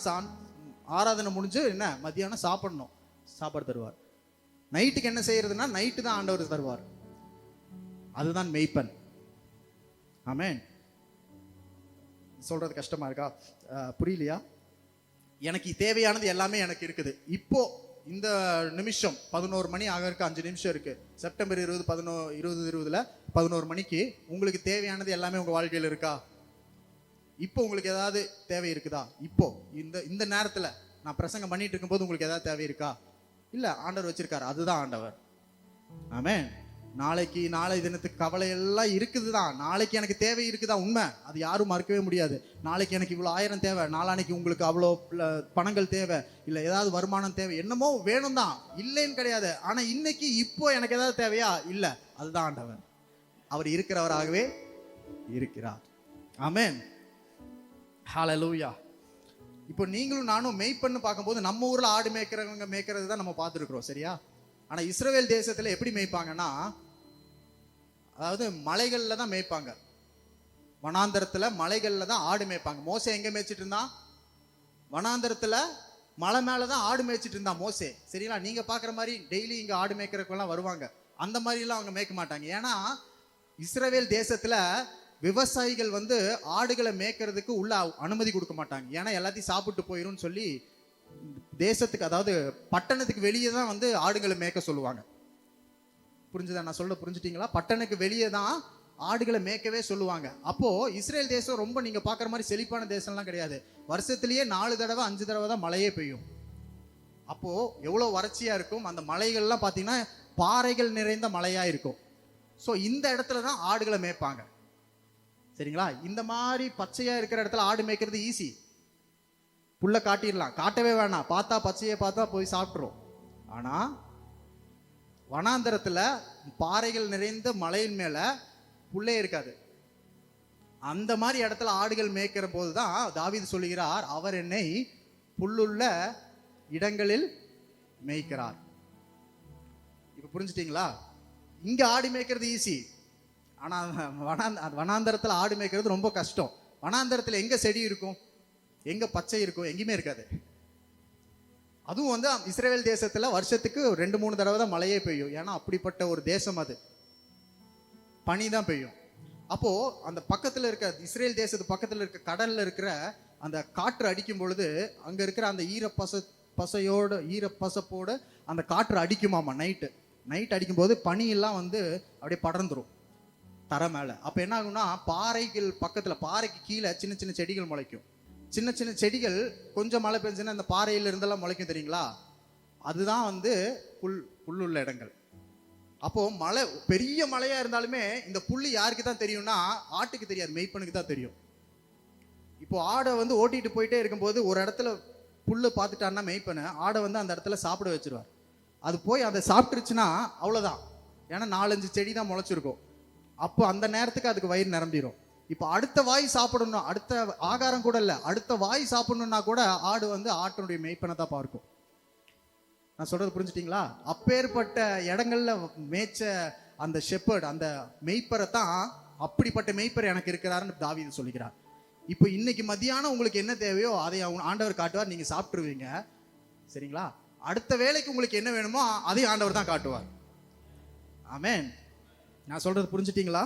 Speaker 1: ஆராதனை முடிஞ்சு என்ன மத்தியானம் சாப்பிடணும், சாப்பாடு தருவார். நைட்டுக்கு என்ன செய்யறதுன்னா நைட்டு தான் ஆண்டவர் தருவார். அதுதான் மெய்ப்பன். ஆமென். சொல்றது கஷ்டமா இருக்கா? புரியலையா? எனக்கு தேவையானது எல்லாமே எனக்கு இருக்குது. இப்போ இந்த நிமிஷம் 11 மணி ஆகிறதுக்கு 5 நிமிஷம் இருக்கு. செப்டம்பர் 2020 11 மணிக்கு உங்களுக்கு தேவையானது எல்லாமே உங்க வாழ்க்கையில் இருக்கா? இப்போ உங்களுக்கு ஏதாவது தேவை இருக்குதா? இப்போ இந்த நேரத்தில் நான் பிரசங்கம் பண்ணிட்டு இருக்கும்போது உங்களுக்கு ஏதாவது தேவை இருக்கா? இல்லை, ஆண்டவர் வச்சிருக்காரு. அதுதான் ஆண்டவர். ஆமென். நாளை தினத்துக்கு கவலை எல்லாம் இருக்குது தான். நாளைக்கு எனக்கு தேவை இருக்குதா? உண்மை, அது யாரும் மறுக்கவே முடியாது. நாளைக்கு எனக்கு இவ்வளோ 1000 தேவை, நாளானைக்கு உங்களுக்கு அவ்வளோ பணங்கள் தேவை, இல்லை ஏதாவது வருமானம் தேவை, என்னமோ வேணும் தான், இல்லைன்னு கிடையாது. ஆனால் இன்னைக்கு இப்போ எனக்கு ஏதாவது தேவையா? இல்லை, அதுதான் ஆண்டவர். அவர் இருக்கிறவராகவே இருக்கிறார். ஆமென். ஹல்லேலூயா. இப்போ நீங்களும் நானும் மெய்ப்பன்னு பார்க்கும்போது நம்ம ஊரில் ஆடு மேய்க்கிறது தான் நம்ம பார்த்துருக்குறோம், சரியா? ஆனால் இஸ்ரவேல் தேசத்தில் எப்படி மேய்ப்பாங்கன்னா, அதாவது மலைகளில் தான் மேய்ப்பாங்க. வனாந்தரத்தில் மலைகளில் தான் ஆடு மேய்ப்பாங்க. மோசே எங்கே மேய்ச்சிட்டு இருந்தான்? வனாந்தரத்தில் மலை மேலே தான் ஆடு மேய்ச்சிட்டு இருந்தான் மோசே, சரிங்களா? நீங்கள் பார்க்குற மாதிரி டெய்லி இங்கே ஆடு மேய்க்கிறதுக்கெல்லாம் வருவாங்க, அந்த மாதிரிலாம் அவங்க மேய்க்க மாட்டாங்க. ஏன்னா இஸ்ரவேல் தேசத்தில் விவசாயிகள் வந்து ஆடுகளை மேய்க்கிறதுக்கு உள்ள அனுமதி கொடுக்க மாட்டாங்க. ஏன்னா எல்லாத்தையும் சாப்பிட்டு போயிடும் சொல்லி தேசத்துக்கு, அதாவது பட்டணத்துக்கு வெளியே தான் வந்து ஆடுகளை மேய்க்க சொல்லுவாங்க. புரிஞ்சுதா? நான் சொல்ல புரிஞ்சுட்டீங்களா? பட்டணத்துக்கு வெளியே தான் ஆடுகளை மேய்க்கவே சொல்லுவாங்க. அப்போ இஸ்ரேல் தேசம் ரொம்ப நீங்க பார்க்குற மாதிரி செழிப்பான தேசம்லாம் கிடையாது. வருஷத்துலேயே 4 தடவை 5 தடவை தான் மழையே பெய்யும். அப்போ எவ்வளோ வறட்சியா இருக்கும். அந்த மலைகள்லாம் பார்த்தீங்கன்னா பாறைகள் நிறைந்த மலையா இருக்கும். ஸோ இந்த இடத்துல தான் ஆடுகளை மேய்ப்பாங்க, சரிங்களா? இந்த மாதிரி பச்சையா இருக்கிற இடத்துல ஆடு மேய்க்கிறது ஈஸி. புல்லை காட்டிடலாம், காட்டவே வேணாம், பார்த்தா பச்சையை பார்த்தா போய் சாப்பிட்றோம். ஆனா வனாந்தரத்துல பாறைகள் நிறைந்த மலையின் மேல புல்லே இருக்காது. அந்த மாதிரி இடத்துல ஆடுகள் மேய்க்கிற போதுதான் தாவீது சொல்லுகிறார், அவர் என்னை புல்லுள்ள இடங்களில் மேய்க்கிறார். இப்ப புரிஞ்சுட்டீங்களா? இங்க ஆடு மேய்க்கிறது ஈஸி, ஆனா வனாந்தரத்துல ஆடு மேய்க்கிறது ரொம்ப கஷ்டம். வனாந்தரத்துல எங்க செடி இருக்கும், எங்க பச்சை இருக்கும்? எங்கேயுமே இருக்காது. அதுவும் வந்து இஸ்ரேல் தேசத்துல வருஷத்துக்கு 2-3 தடவை தான் மழையே பெய்யும். ஏன்னா அப்படிப்பட்ட ஒரு தேசம், அது பனி தான் பெய்யும். அப்போ அந்த பக்கத்துல இருக்க இஸ்ரேல் தேசத்து பக்கத்துல இருக்க கடல்ல இருக்கிற அந்த காற்று அடிக்கும் பொழுது அங்க இருக்கிற அந்த ஈரப்பசப்போடு அந்த காற்று அடிக்குமாமா. நைட் அடிக்கும் போது பனி எல்லாம் வந்து அப்படியே படர்ந்துரும் தரை மேல. அப்ப என்ன ஆகும்னா, பாறைகள் பக்கத்துல, பாறைக்கு கீழே சின்ன சின்ன செடிகள் முளைக்கும். சின்ன சின்ன செடிகள் கொஞ்சம் மழை பெஞ்சுன்னா அந்த பாறையில இருந்தெல்லாம் முளைக்கும், தெரியுங்களா? அதுதான் வந்து புல்லுள்ள இடங்கள். அப்போ மழை பெரிய மழையா இருந்தாலுமே இந்த புல்லு யாருக்கு தான் தெரியும்னா, ஆட்டுக்கு தெரியாது, மெய்ப்பனுக்கு தான் தெரியும். இப்போ ஆடை வந்து ஓட்டிட்டு போயிட்டே இருக்கும்போது ஒரு இடத்துல புல்லு பார்த்துட்டான்னா மெய்ப்பனை, ஆடை வந்து அந்த இடத்துல சாப்பிட வச்சிருவார். அது போய் அதை சாப்பிட்டுருச்சுன்னா அவ்வளோதான். ஏன்னா 4-5 செடி தான் முளைச்சிருக்கும். அப்போ அந்த நேரத்துக்கு அதுக்கு வயிறு நிரம்பிடும். இப்போ அடுத்த வாய் சாப்பிடணும், அடுத்த ஆகாரம் கூட இல்லை, அடுத்த வாய் சாப்பிடணும்னா கூட ஆடு வந்து ஆட்டினுடைய மெய்ப்பனை தான் பார்க்கும். நான் சொல்றது புரிஞ்சுட்டீங்களா? அப்பேற்பட்ட இடங்கள்ல மேய்ச்ச அந்த ஷெப்பர்ட், அந்த மெய்ப்பரை தான், அப்படிப்பட்ட மெய்ப்பர் எனக்கு இருக்கிறாருன்னு தாவீது சொல்லுகிறார். இப்போ இன்னைக்கு மத்தியானம் உங்களுக்கு என்ன தேவையோ அதை ஆண்டவர் காட்டுவார், நீங்க சாப்பிட்டுருவீங்க. சரிங்களா? அடுத்த வேலைக்கு உங்களுக்கு என்ன வேணுமோ அதையும் ஆண்டவர் தான் காட்டுவார். ஆமென். நான் சொல்றது புரிஞ்சுட்டீங்களா?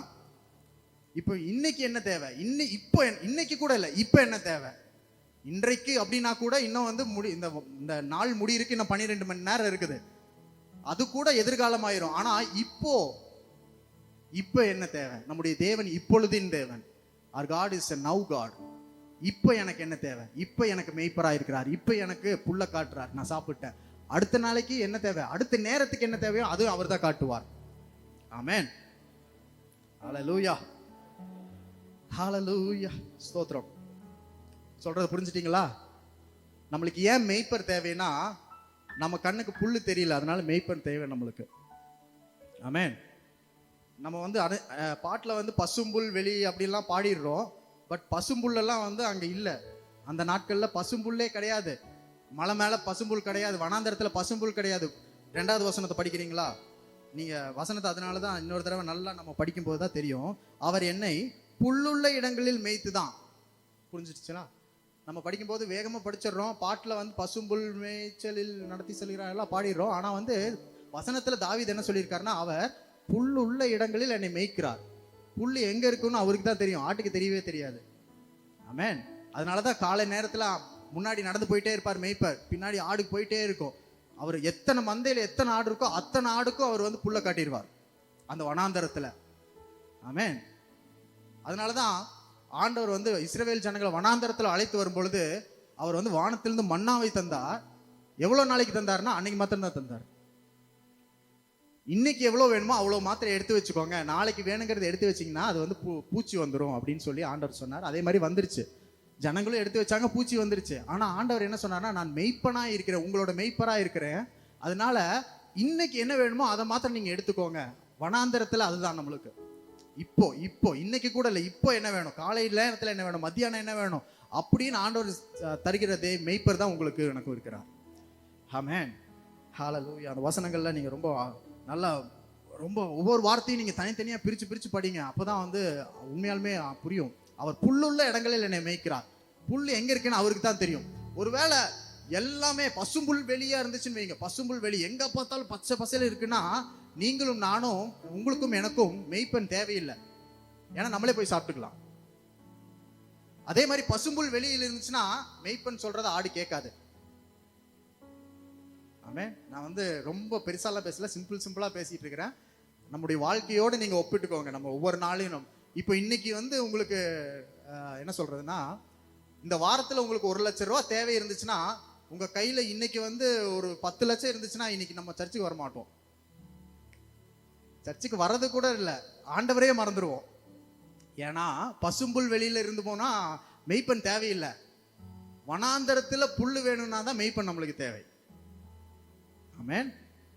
Speaker 1: இப்போ இன்னைக்கு என்ன தேவை? இன்னைக்கு கூட இல்லை, இப்போ என்ன தேவை? இன்றைக்கு அப்படின்னா கூட இன்னும் வந்து இந்த நாள் முடியிருக்கு, இன்னும் 12 மணி நேரம் இருக்குது. அது கூட எதிர்காலம் ஆயிரும். ஆனா இப்போ என்ன தேவை? நம்முடைய தேவன் இப்பொழுதின் தேவன். our God is a now God. இப்போ எனக்கு என்ன தேவை? இப்போ எனக்கு மேய்ப்பராக இருக்கிறார், இப்போ எனக்கு புல்ல காட்டுறார், நான் சாப்பிட்டேன். அடுத்த நாளைக்கு என்ன தேவை, அடுத்த நேரத்துக்கு என்ன தேவையோ அது அவர் தான் காட்டுவார். ஆமென். ஹல்லேலூயா, ஹல்லேலூயா, ஸ்தோத்திரம். சொல்றது புரிஞ்சுட்டீங்களா? நம்மளுக்கு ஏன் மேய்ப்பர் தேவைன்னா, நம்ம கண்ணுக்கு புல்லு தெரியல, அதனால மேய்ப்பர் தேவை நம்மளுக்கு. ஆமென். நம்ம வந்து பாட்டில் வந்து பசும்புல் வெளி அப்படிலாம் பாடிடுறோம். பட் பசும்புல்லெல்லாம் வந்து அங்கே இல்லை. அந்த நாட்களில் பசும்புல்லே கிடையாது. மலை மேலே பசும்புல் கிடையாது, வனாந்தரத்தில் பசும்புல் கிடையாது. 2வது வசனத்தை படிக்கிறீங்களா நீங்கள்? வசனத்தை அதனால தான் இன்னொரு தடவை நல்லா நம்ம படிக்கும்போது தான் தெரியும். அவர் என்னை புல்லுள்ள இடங்களில் மேய்த்து தான். புரிஞ்சிடுச்சுன்னா? நம்ம படிக்கும்போது வேகமாக படிச்சிடுறோம். பாட்டில் வந்து பசும்புல் மேய்ச்சலில் நடத்தி செல்கிறார் எல்லாம் பாடிடுறோம். ஆனால் வந்து வசனத்தில் தாவீது என்ன சொல்லியிருக்காருன்னா, அவர் புல்லுள்ள இடங்களில் என்னை மேய்க்கிறார். புல் எங்கே இருக்குன்னு அவருக்கு தான் தெரியும், ஆட்டுக்கு தெரியவே தெரியாது. ஆமென். அதனால தான் காலை நேரத்தில் முன்னாடி நடந்து போயிட்டே இருப்பார் மேய்ப்பர், பின்னாடி ஆடுக்கு போயிட்டே இருக்கும். அவர் எத்தனை மந்தையில் எத்தனை ஆடு இருக்கோ அத்தனை ஆடுக்கும் அவர் வந்து புல்லை காட்டிடுவார் அந்த வனாந்தரத்தில். ஆமென். அதனால தான் ஆண்டவர் வந்து இஸ்ரவேல் ஜனங்களை வனாந்தரத்தில் அழைத்து வரும் பொழுது அவர் வந்து வானத்திலிருந்து மன்னாவை தந்தார். எவ்வளோ நாளைக்கு தந்தார்னா அன்னைக்கு மாத்திரம் தான் தந்தார். இன்னைக்கு எவ்வளோ வேணுமோ அவ்வளோ மாத்திரம் எடுத்து வச்சுக்கோங்க, நாளைக்கு வேணுங்கிறத எடுத்து வச்சிங்கன்னா அது வந்து பூச்சி வந்துடும் அப்படின்னு சொல்லி ஆண்டவர் சொன்னார். அதே மாதிரி வந்துருச்சு. ஜனங்களும் எடுத்து வச்சாங்க, பூச்சி வந்துருச்சு. ஆனால் ஆண்டவர் என்ன சொன்னார்னா, நான் மெய்ப்பனாக இருக்கிறேன், உங்களோட மெய்ப்பராக இருக்கிறேன். அதனால இன்னைக்கு என்ன வேணுமோ அதை மாத்திரம் நீங்கள் எடுத்துக்கோங்க. வனாந்தரத்தில் அதுதான் நம்மளுக்கு. இப்போ இன்னைக்கு கூட இல்லை, இப்போ என்ன வேணும், காலை நேரத்தில் என்ன வேணும், மத்தியானம் என்ன வேணும் அப்படின்னு ஆண்டவர் தருகிறதே மெய்ப்பர் தான் உங்களுக்கு எனக்கு இருக்கிறார். ஆமென். ஹல்லேலூயா. அந்த வசனங்கள்ல நீங்கள் ரொம்ப ஒவ்வொரு வார்த்தையும் நீங்கள் தனித்தனியாக பிரித்து படிங்க. அப்போ தான் வந்து உண்மையாலுமே புரியும். அவர் புல்லுள்ள இடங்களில் என்னை மேய்க்கிறார். புல் எங்கே இருக்குன்னு அவருக்கு தான் தெரியும். ஒருவேளை எல்லாமே பசும்புல் வெளியாக இருந்துச்சுன்னு வைங்க, பசும்புல் வெளி எங்கே பார்த்தாலும் பச்சை பசையில் இருக்குன்னா, நீங்களும் நானும், உங்களுக்கும் எனக்கும் மெய்ப்பன் தேவையில்லை. ஏன்னா நம்மளே போய் சாப்பிட்டுக்கலாம். அதே மாதிரி பசும்புல் வெளியில் இருந்துச்சுன்னா மெய்ப்பன் சொல்றத ஆடு கேட்காது. ஆமென். நான் வந்து ரொம்ப பெருசாலாம் பேசல, சிம்பிளா பேசிட்டு இருக்கிறேன். நம்முடைய வாழ்க்கையோடு நீங்க ஒப்பிட்டுக்கோங்க. நம்ம ஒவ்வொரு நாளையும் இப்போ இன்னைக்கு வந்து உங்களுக்கு என்ன சொல்றதுன்னா, இந்த வாரத்தில் உங்களுக்கு 1 லட்சம் ரூபா தேவை இருந்துச்சுன்னா, உங்க கையில இன்னைக்கு வந்து ஒரு 10 லட்சம் இருந்துச்சுன்னா இன்னைக்கு நம்ம சர்ச்சுக்கு வர மாட்டோம். சர்ச்சுக்கு வர்றது கூட இல்லை, ஆண்டவரே மறந்துடுவோம். ஏன்னா பசும்புல் வெளியில இருந்து போனா மெய்ப்பன் தேவையில்லை. வனாந்தரத்துல புல்லு வேணும்னா தான் மெய்ப்பன் நம்மளுக்கு தேவை. ஆமென்.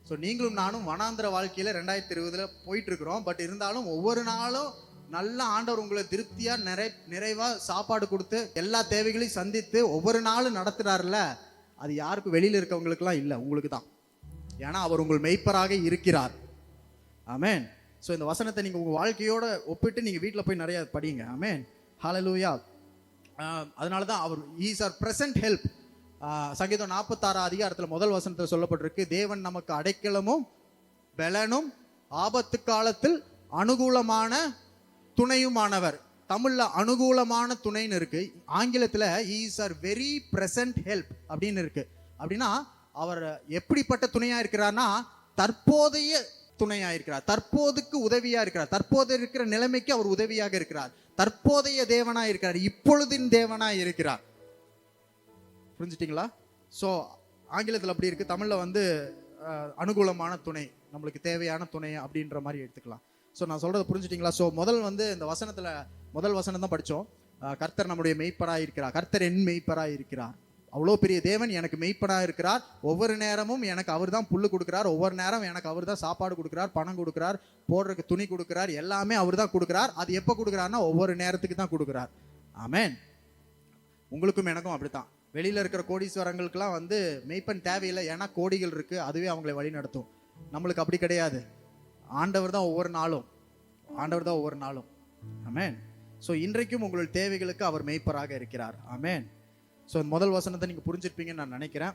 Speaker 1: ஸோ நீங்களும் நானும் வனாந்தர வாழ்க்கையில 2020 போயிட்டு இருக்கிறோம். பட் இருந்தாலும் ஒவ்வொரு நாளும் நல்ல ஆண்டவர் உங்களை திருப்தியா நிறைவா சாப்பாடு கொடுத்து எல்லா தேவைகளையும் சந்தித்து ஒவ்வொரு நாளும் நடத்துறாருல, அது யாருக்கும் வெளியில இருக்கவங்களுக்குலாம் இல்லை, உங்களுக்கு தான். ஏன்னா அவர் உங்கள் மெய்ப்பராக இருக்கிறார். ஆமென். ஸோ இந்த வசனத்தை நீங்கள் உங்கள் வாழ்க்கையோட ஒப்பிட்டு நீங்கள் வீட்டில் போய் நிறைய படிங்க. ஆமென். ஹல்லேலூயா. அதனால தான் அவர் இஸ் ஆர் பிரசன்ட் ஹெல்ப். சங்கீதம் 46 அதிகாரத்தில் முதல் வசனத்தில் சொல்லப்பட்டிருக்கு, தேவன் நமக்கு அடைக்கலமும் பலனும் ஆபத்து காலத்தில் அனுகூலமான துணையுமானவர். தமிழ்ல அனுகூலமான துணைன்னு இருக்கு, ஆங்கிலத்தில் is are very present help அப்படின்னு இருக்கு. அப்படின்னா அவர் எப்படிப்பட்ட துணையா இருக்கிறார்னா, தற்போதைய துணையா இருக்கிறார், தற்போதுக்கு உதவியா இருக்கிறார், தற்போது இருக்கிற நிலைமைக்கு அவர் உதவியாக இருக்கிறார், தற்போதைய தேவனாய் இருக்கிறார், இப்பொழுதின் தேவனாய் இருக்கிறார். புரிஞ்சுட்டீங்களா? ஸோ ஆங்கிலத்தில் அப்படி இருக்கு, தமிழில் வந்து அனுகூலமான துணை, நம்மளுக்கு தேவையான துணை அப்படின்ற மாதிரி எடுத்துக்கலாம். ஸோ நான் சொல்றது புரிஞ்சுட்டீங்களா? ஸோ வந்து இந்த வசனத்தில் முதல் வசனம் தான் படித்தோம். கர்த்தர் நம்முடைய மெய்ப்பராக இருக்கிறார், கர்த்தர் என் மெய்ப்பராக இருக்கிறார். அவ்வளோ பெரிய தேவன் எனக்கு மெய்ப்பனாக இருக்கிறார். ஒவ்வொரு நேரமும் எனக்கு அவர் தான் புல்லு கொடுக்குறார், ஒவ்வொரு நேரம் எனக்கு அவர் தான் சாப்பாடு கொடுக்குறார், பணம் கொடுக்குறார், போடுறதுக்கு துணி கொடுக்குறார், எல்லாமே அவர் தான் கொடுக்குறார். அது எப்போ கொடுக்குறாருன்னா ஒவ்வொரு நேரத்துக்கு தான் கொடுக்குறார். ஆமென். உங்களுக்கும் எனக்கும் அப்படித்தான். வெளியில் இருக்கிற கோடீஸ்வரங்களுக்கெல்லாம் வந்து மெய்ப்பன் தேவையில்லை, ஏன்னா கோடிகள் இருக்குது, அதுவே அவங்களை வழி நடத்தும். நம்மளுக்கு அப்படி கிடையாது. ஆண்டவர் தான் ஒவ்வொரு நாளும், ஆண்டவர் தான் ஒவ்வொரு நாளும். ஆமென். ஸோ இன்றைக்கும் உங்களுடைய தேவைகளுக்கு அவர் மெய்ப்பராக இருக்கிறார். ஆமென். ஸோ முதல் வசனத்தை நீங்கள் புரிஞ்சிருப்பீங்கன்னு நான் நினைக்கிறேன்.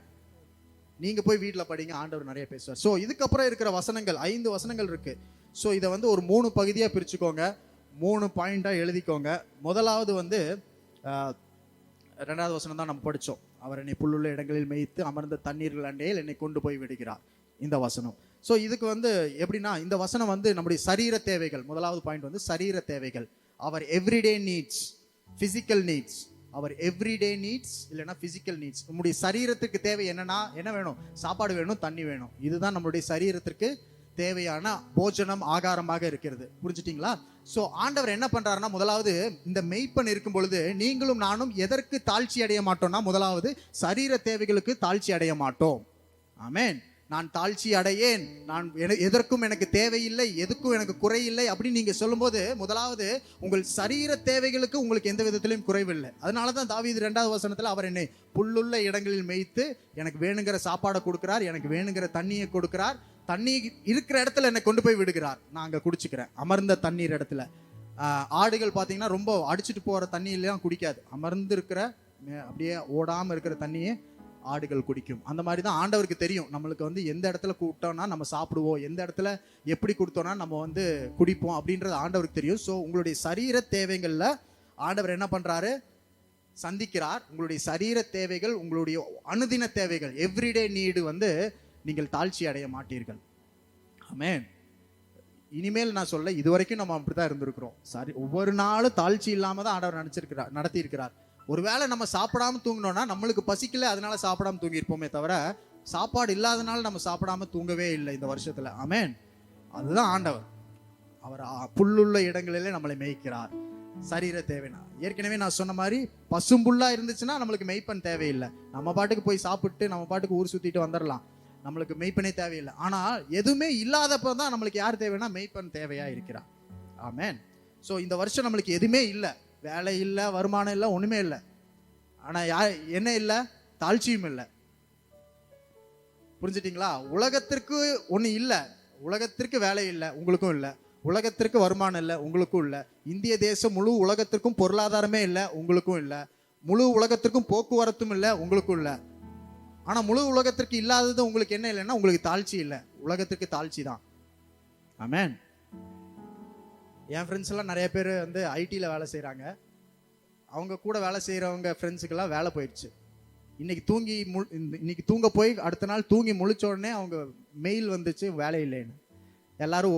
Speaker 1: நீங்க போய் வீட்டில் படிங்க, ஆண்டவர் நிறைய பேசுவார். ஸோ இதுக்கப்புறம் இருக்கிற வசனங்கள் 5 வசனங்கள் இருக்கு. ஸோ இதை வந்து ஒரு 3 பகுதியாக பிரிச்சுக்கோங்க, 3 பாயிண்டாக எழுதிக்கோங்க. முதலாவது வந்து 2வது வசனம் தான் நம்ம படித்தோம். அவர் என்னை புல்லுள்ள இடங்களில் மேய்த்து அமர்ந்த தண்ணீர்கள் அண்டையில் என்னை கொண்டு போய் விடுகிறார், இந்த வசனம். ஸோ இதுக்கு வந்து எப்படின்னா, இந்த வசனம் வந்து நம்முடைய சரீர தேவைகள். முதலாவது பாயிண்ட் வந்து சரீர தேவைகள். அவர் எவ்ரிடே நீட்ஸ், ஃபிசிக்கல் நீட்ஸ். அவர் எவ்ரிடே நீட்ஸ் இல்லைன்னா ஃபிசிக்கல் நீட்ஸ். நம்முடைய சரீரத்துக்கு தேவை என்னன்னா, என்ன வேணும்? சாப்பாடு வேணும், தண்ணி வேணும். இதுதான் நம்மளுடைய சரீரத்திற்கு தேவையான போஜனம், ஆகாரமாக இருக்கிறது. புரிஞ்சுட்டீங்களா? ஸோ ஆண்டவர் என்ன பண்றாருன்னா, முதலாவது இந்த மெய்ப்பன் இருக்கும் பொழுது நீங்களும் நானும் எதற்கு தாழ்ச்சி அடைய மாட்டோம்னா, முதலாவது சரீர தேவைகளுக்கு தாழ்ச்சி அடைய மாட்டோம். ஆமென். நான் தாழ்ச்சி அடையேன், நான் எதற்கும் எனக்கு தேவையில்லை, எதுக்கும் எனக்கு குறையில்லை அப்படின்னு நீங்க சொல்லும்போது, முதலாவது உங்கள் சரீர தேவைகளுக்கு உங்களுக்கு எந்த விதத்திலையும் குறைவில்லை. அதனாலதான் தாவீது 2வது வசனத்துல அவர் என்னை புல்லுள்ள இடங்களில் மேய்த்து எனக்கு வேணுங்கிற சாப்பாடை கொடுக்கிறார், எனக்கு வேணுங்கிற தண்ணியை கொடுக்கிறார், தண்ணி இருக்கிற இடத்துல என்னை கொண்டு போய் விடுகிறார், நான் அங்க குடிச்சுக்கிறேன். அமர்ந்த தண்ணீர் இடத்துல. ஆடுகள் பார்த்தீங்கன்னா ரொம்ப அடிச்சுட்டு போற தண்ணியெல்லாம் குடிக்காது. அமர்ந்து இருக்கிற அப்படியே ஓடாம இருக்கிற தண்ணியே ஆடுகள் குடிக்கும். அந்த மாதிரி தான் ஆண்டவருக்கு தெரியும் நம்மளுக்கு வந்து எந்த இடத்துல கூப்பிட்டோம்னா நம்ம சாப்பிடுவோம், எந்த இடத்துல எப்படி கொடுத்தோம்னா நம்ம வந்து குடிப்போம் அப்படின்றது ஆண்டவருக்கு தெரியும். ஸோ உங்களுடைய சரீர தேவைகளில் ஆண்டவர் என்ன பண்றாரு? சந்திக்கிறார். உங்களுடைய சரீர தேவைகள், உங்களுடைய அனுதின தேவைகள், எவ்ரிடே நீடு வந்து நீங்கள் தாழ்ச்சி அடைய மாட்டீர்கள். ஆமென். இனிமேல் நான் சொல்ல, இதுவரைக்கும் நம்ம அப்படித்தான் இருந்திருக்கிறோம். சரி, ஒவ்வொரு நாளும் தாழ்ச்சி இல்லாம தான் ஆண்டவர் நடத்தி இருக்கிறார். ஒருவேளை நம்ம சாப்பிடாம தூங்கினோம்னா நம்மளுக்கு பசிக்கல, அதனால சாப்பிடாம தூங்கியிருப்போமே தவிர, சாப்பாடு இல்லாதனால நம்ம சாப்பிடாம தூங்கவே இல்லை இந்த வருஷத்துல. ஆமென். அதுதான் ஆண்டவர். அவர் புல்லுள்ள இடங்களிலே நம்மளை மேய்க்கிறார். சரீர தேவைனா, ஏற்கனவே நான் சொன்ன மாதிரி பசும்புல்லா இருந்துச்சுன்னா நம்மளுக்கு மெய்ப்பன் தேவையில்லை. நம்ம பாட்டுக்கு போய் சாப்பிட்டு நம்ம பாட்டுக்கு ஊர் சுத்திட்டு வந்துடலாம், நம்மளுக்கு மெய்ப்பனே தேவையில்லை. ஆனால் எதுவுமே இல்லாதப்ப தான் நம்மளுக்கு யார் தேவைன்னா மெய்ப்பன் தேவையா இருக்கிறார். ஆமென். ஸோ இந்த வருஷம் நம்மளுக்கு எதுவுமே இல்லை, வேலை இல்லை, வருமானம் இல்லை, ஒண்ணுமே இல்லை. ஆனா என்ன இல்லை? தாழ்ச்சியும் இல்லை. புரிஞ்சுட்டீங்களா? உலகத்திற்கு ஒண்ணு இல்லை, உலகத்திற்கு வேலை இல்லை, உங்களுக்கும் இல்லை. உலகத்திற்கு வருமானம் இல்லை, உங்களுக்கும் இல்லை. இந்திய தேசம் முழு உலகத்திற்கும் பொருளாதாரமே இல்லை, உங்களுக்கும் இல்லை. முழு உலகத்திற்கும் போக்குவரத்தும் இல்லை, உங்களுக்கும் இல்லை. ஆனா முழு உலகத்திற்கு இல்லாதது உங்களுக்கு என்ன இல்லைன்னா, உங்களுக்கு தாழ்ச்சி இல்லை. உலகத்திற்கு தாழ்ச்சி தான். ஆமென். என் ஃப்ரெண்ட்ஸ் எல்லாம் நிறைய பேர் வந்து ஐடியில் வேலை செய்கிறாங்க. அவங்க கூட வேலை செய்கிறவங்க ஃப்ரெண்ட்ஸுக்கெல்லாம் வேலை போயிடுச்சு. இன்னைக்கு தூங்க போய் அடுத்த நாள் தூங்கி முழிச்ச உடனே அவங்க மெயில் வந்துச்சு, வேலை இல்லைன்னு. எல்லாரும்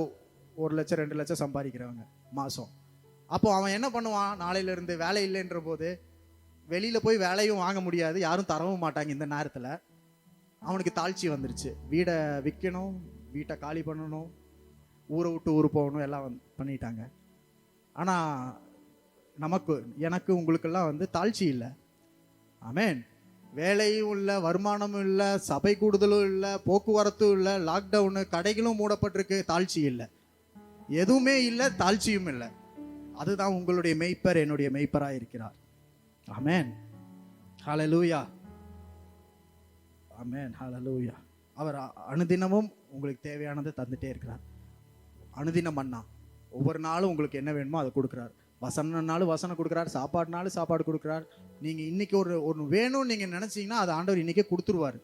Speaker 1: 1 லட்சம் 2 லட்சம் சம்பாதிக்கிறவங்க மாதம். அப்போ அவன் என்ன பண்ணுவான்? நாளையிலேருந்து வேலை இல்லைன்ற போது வெளியில் போய் வேலையும் வாங்க முடியாது, யாரும் தரவும் மாட்டாங்க. இந்த நேரத்தில் அவனுக்கு தாழ்ச்சி வந்துருச்சு. வீடை விற்கணும், வீட்டை காலி பண்ணணும், ஊரை விட்டு ஊர் போகணும், எல்லாம் பண்ணிட்டாங்க. ஆனால் எனக்கு உங்களுக்கெல்லாம் வந்து தாழ்ச்சி இல்லை. ஆமென். வேலையும் இல்லை, வருமானமும் இல்லை, சபை கூடுதலும் இல்லை, போக்குவரத்தும் இல்லை, லாக்டவுனு, கடைகளும் மூடப்பட்டிருக்கு, தாழ்ச்சி இல்லை. எதுவுமே இல்லை, தாழ்ச்சியும் இல்லை. அதுதான் உங்களுடைய மெய்ப்பர் என்னுடைய மெய்ப்பராக இருக்கிறார். ஆமென். ஹல்லேலூயா. ஆமென். ஹல்லேலூயா. அவர் அனுதினமும் உங்களுக்கு தேவையானதை தந்துட்டே இருக்கிறார். அனுதினம் மன்னா, ஒவ்வொரு நாளும் உங்களுக்கு என்ன வேணுமோ அதை கொடுக்குறார். வசனம்னாலும் வசனம் கொடுக்குறார், சாப்பாடுனாலும் சாப்பாடு கொடுக்குறார். நீங்கள் இன்னைக்கு ஒரு வேணும்னு நீங்கள் நினச்சிங்கன்னா அது ஆண்டவர் இன்னைக்கே கொடுத்துருவார்.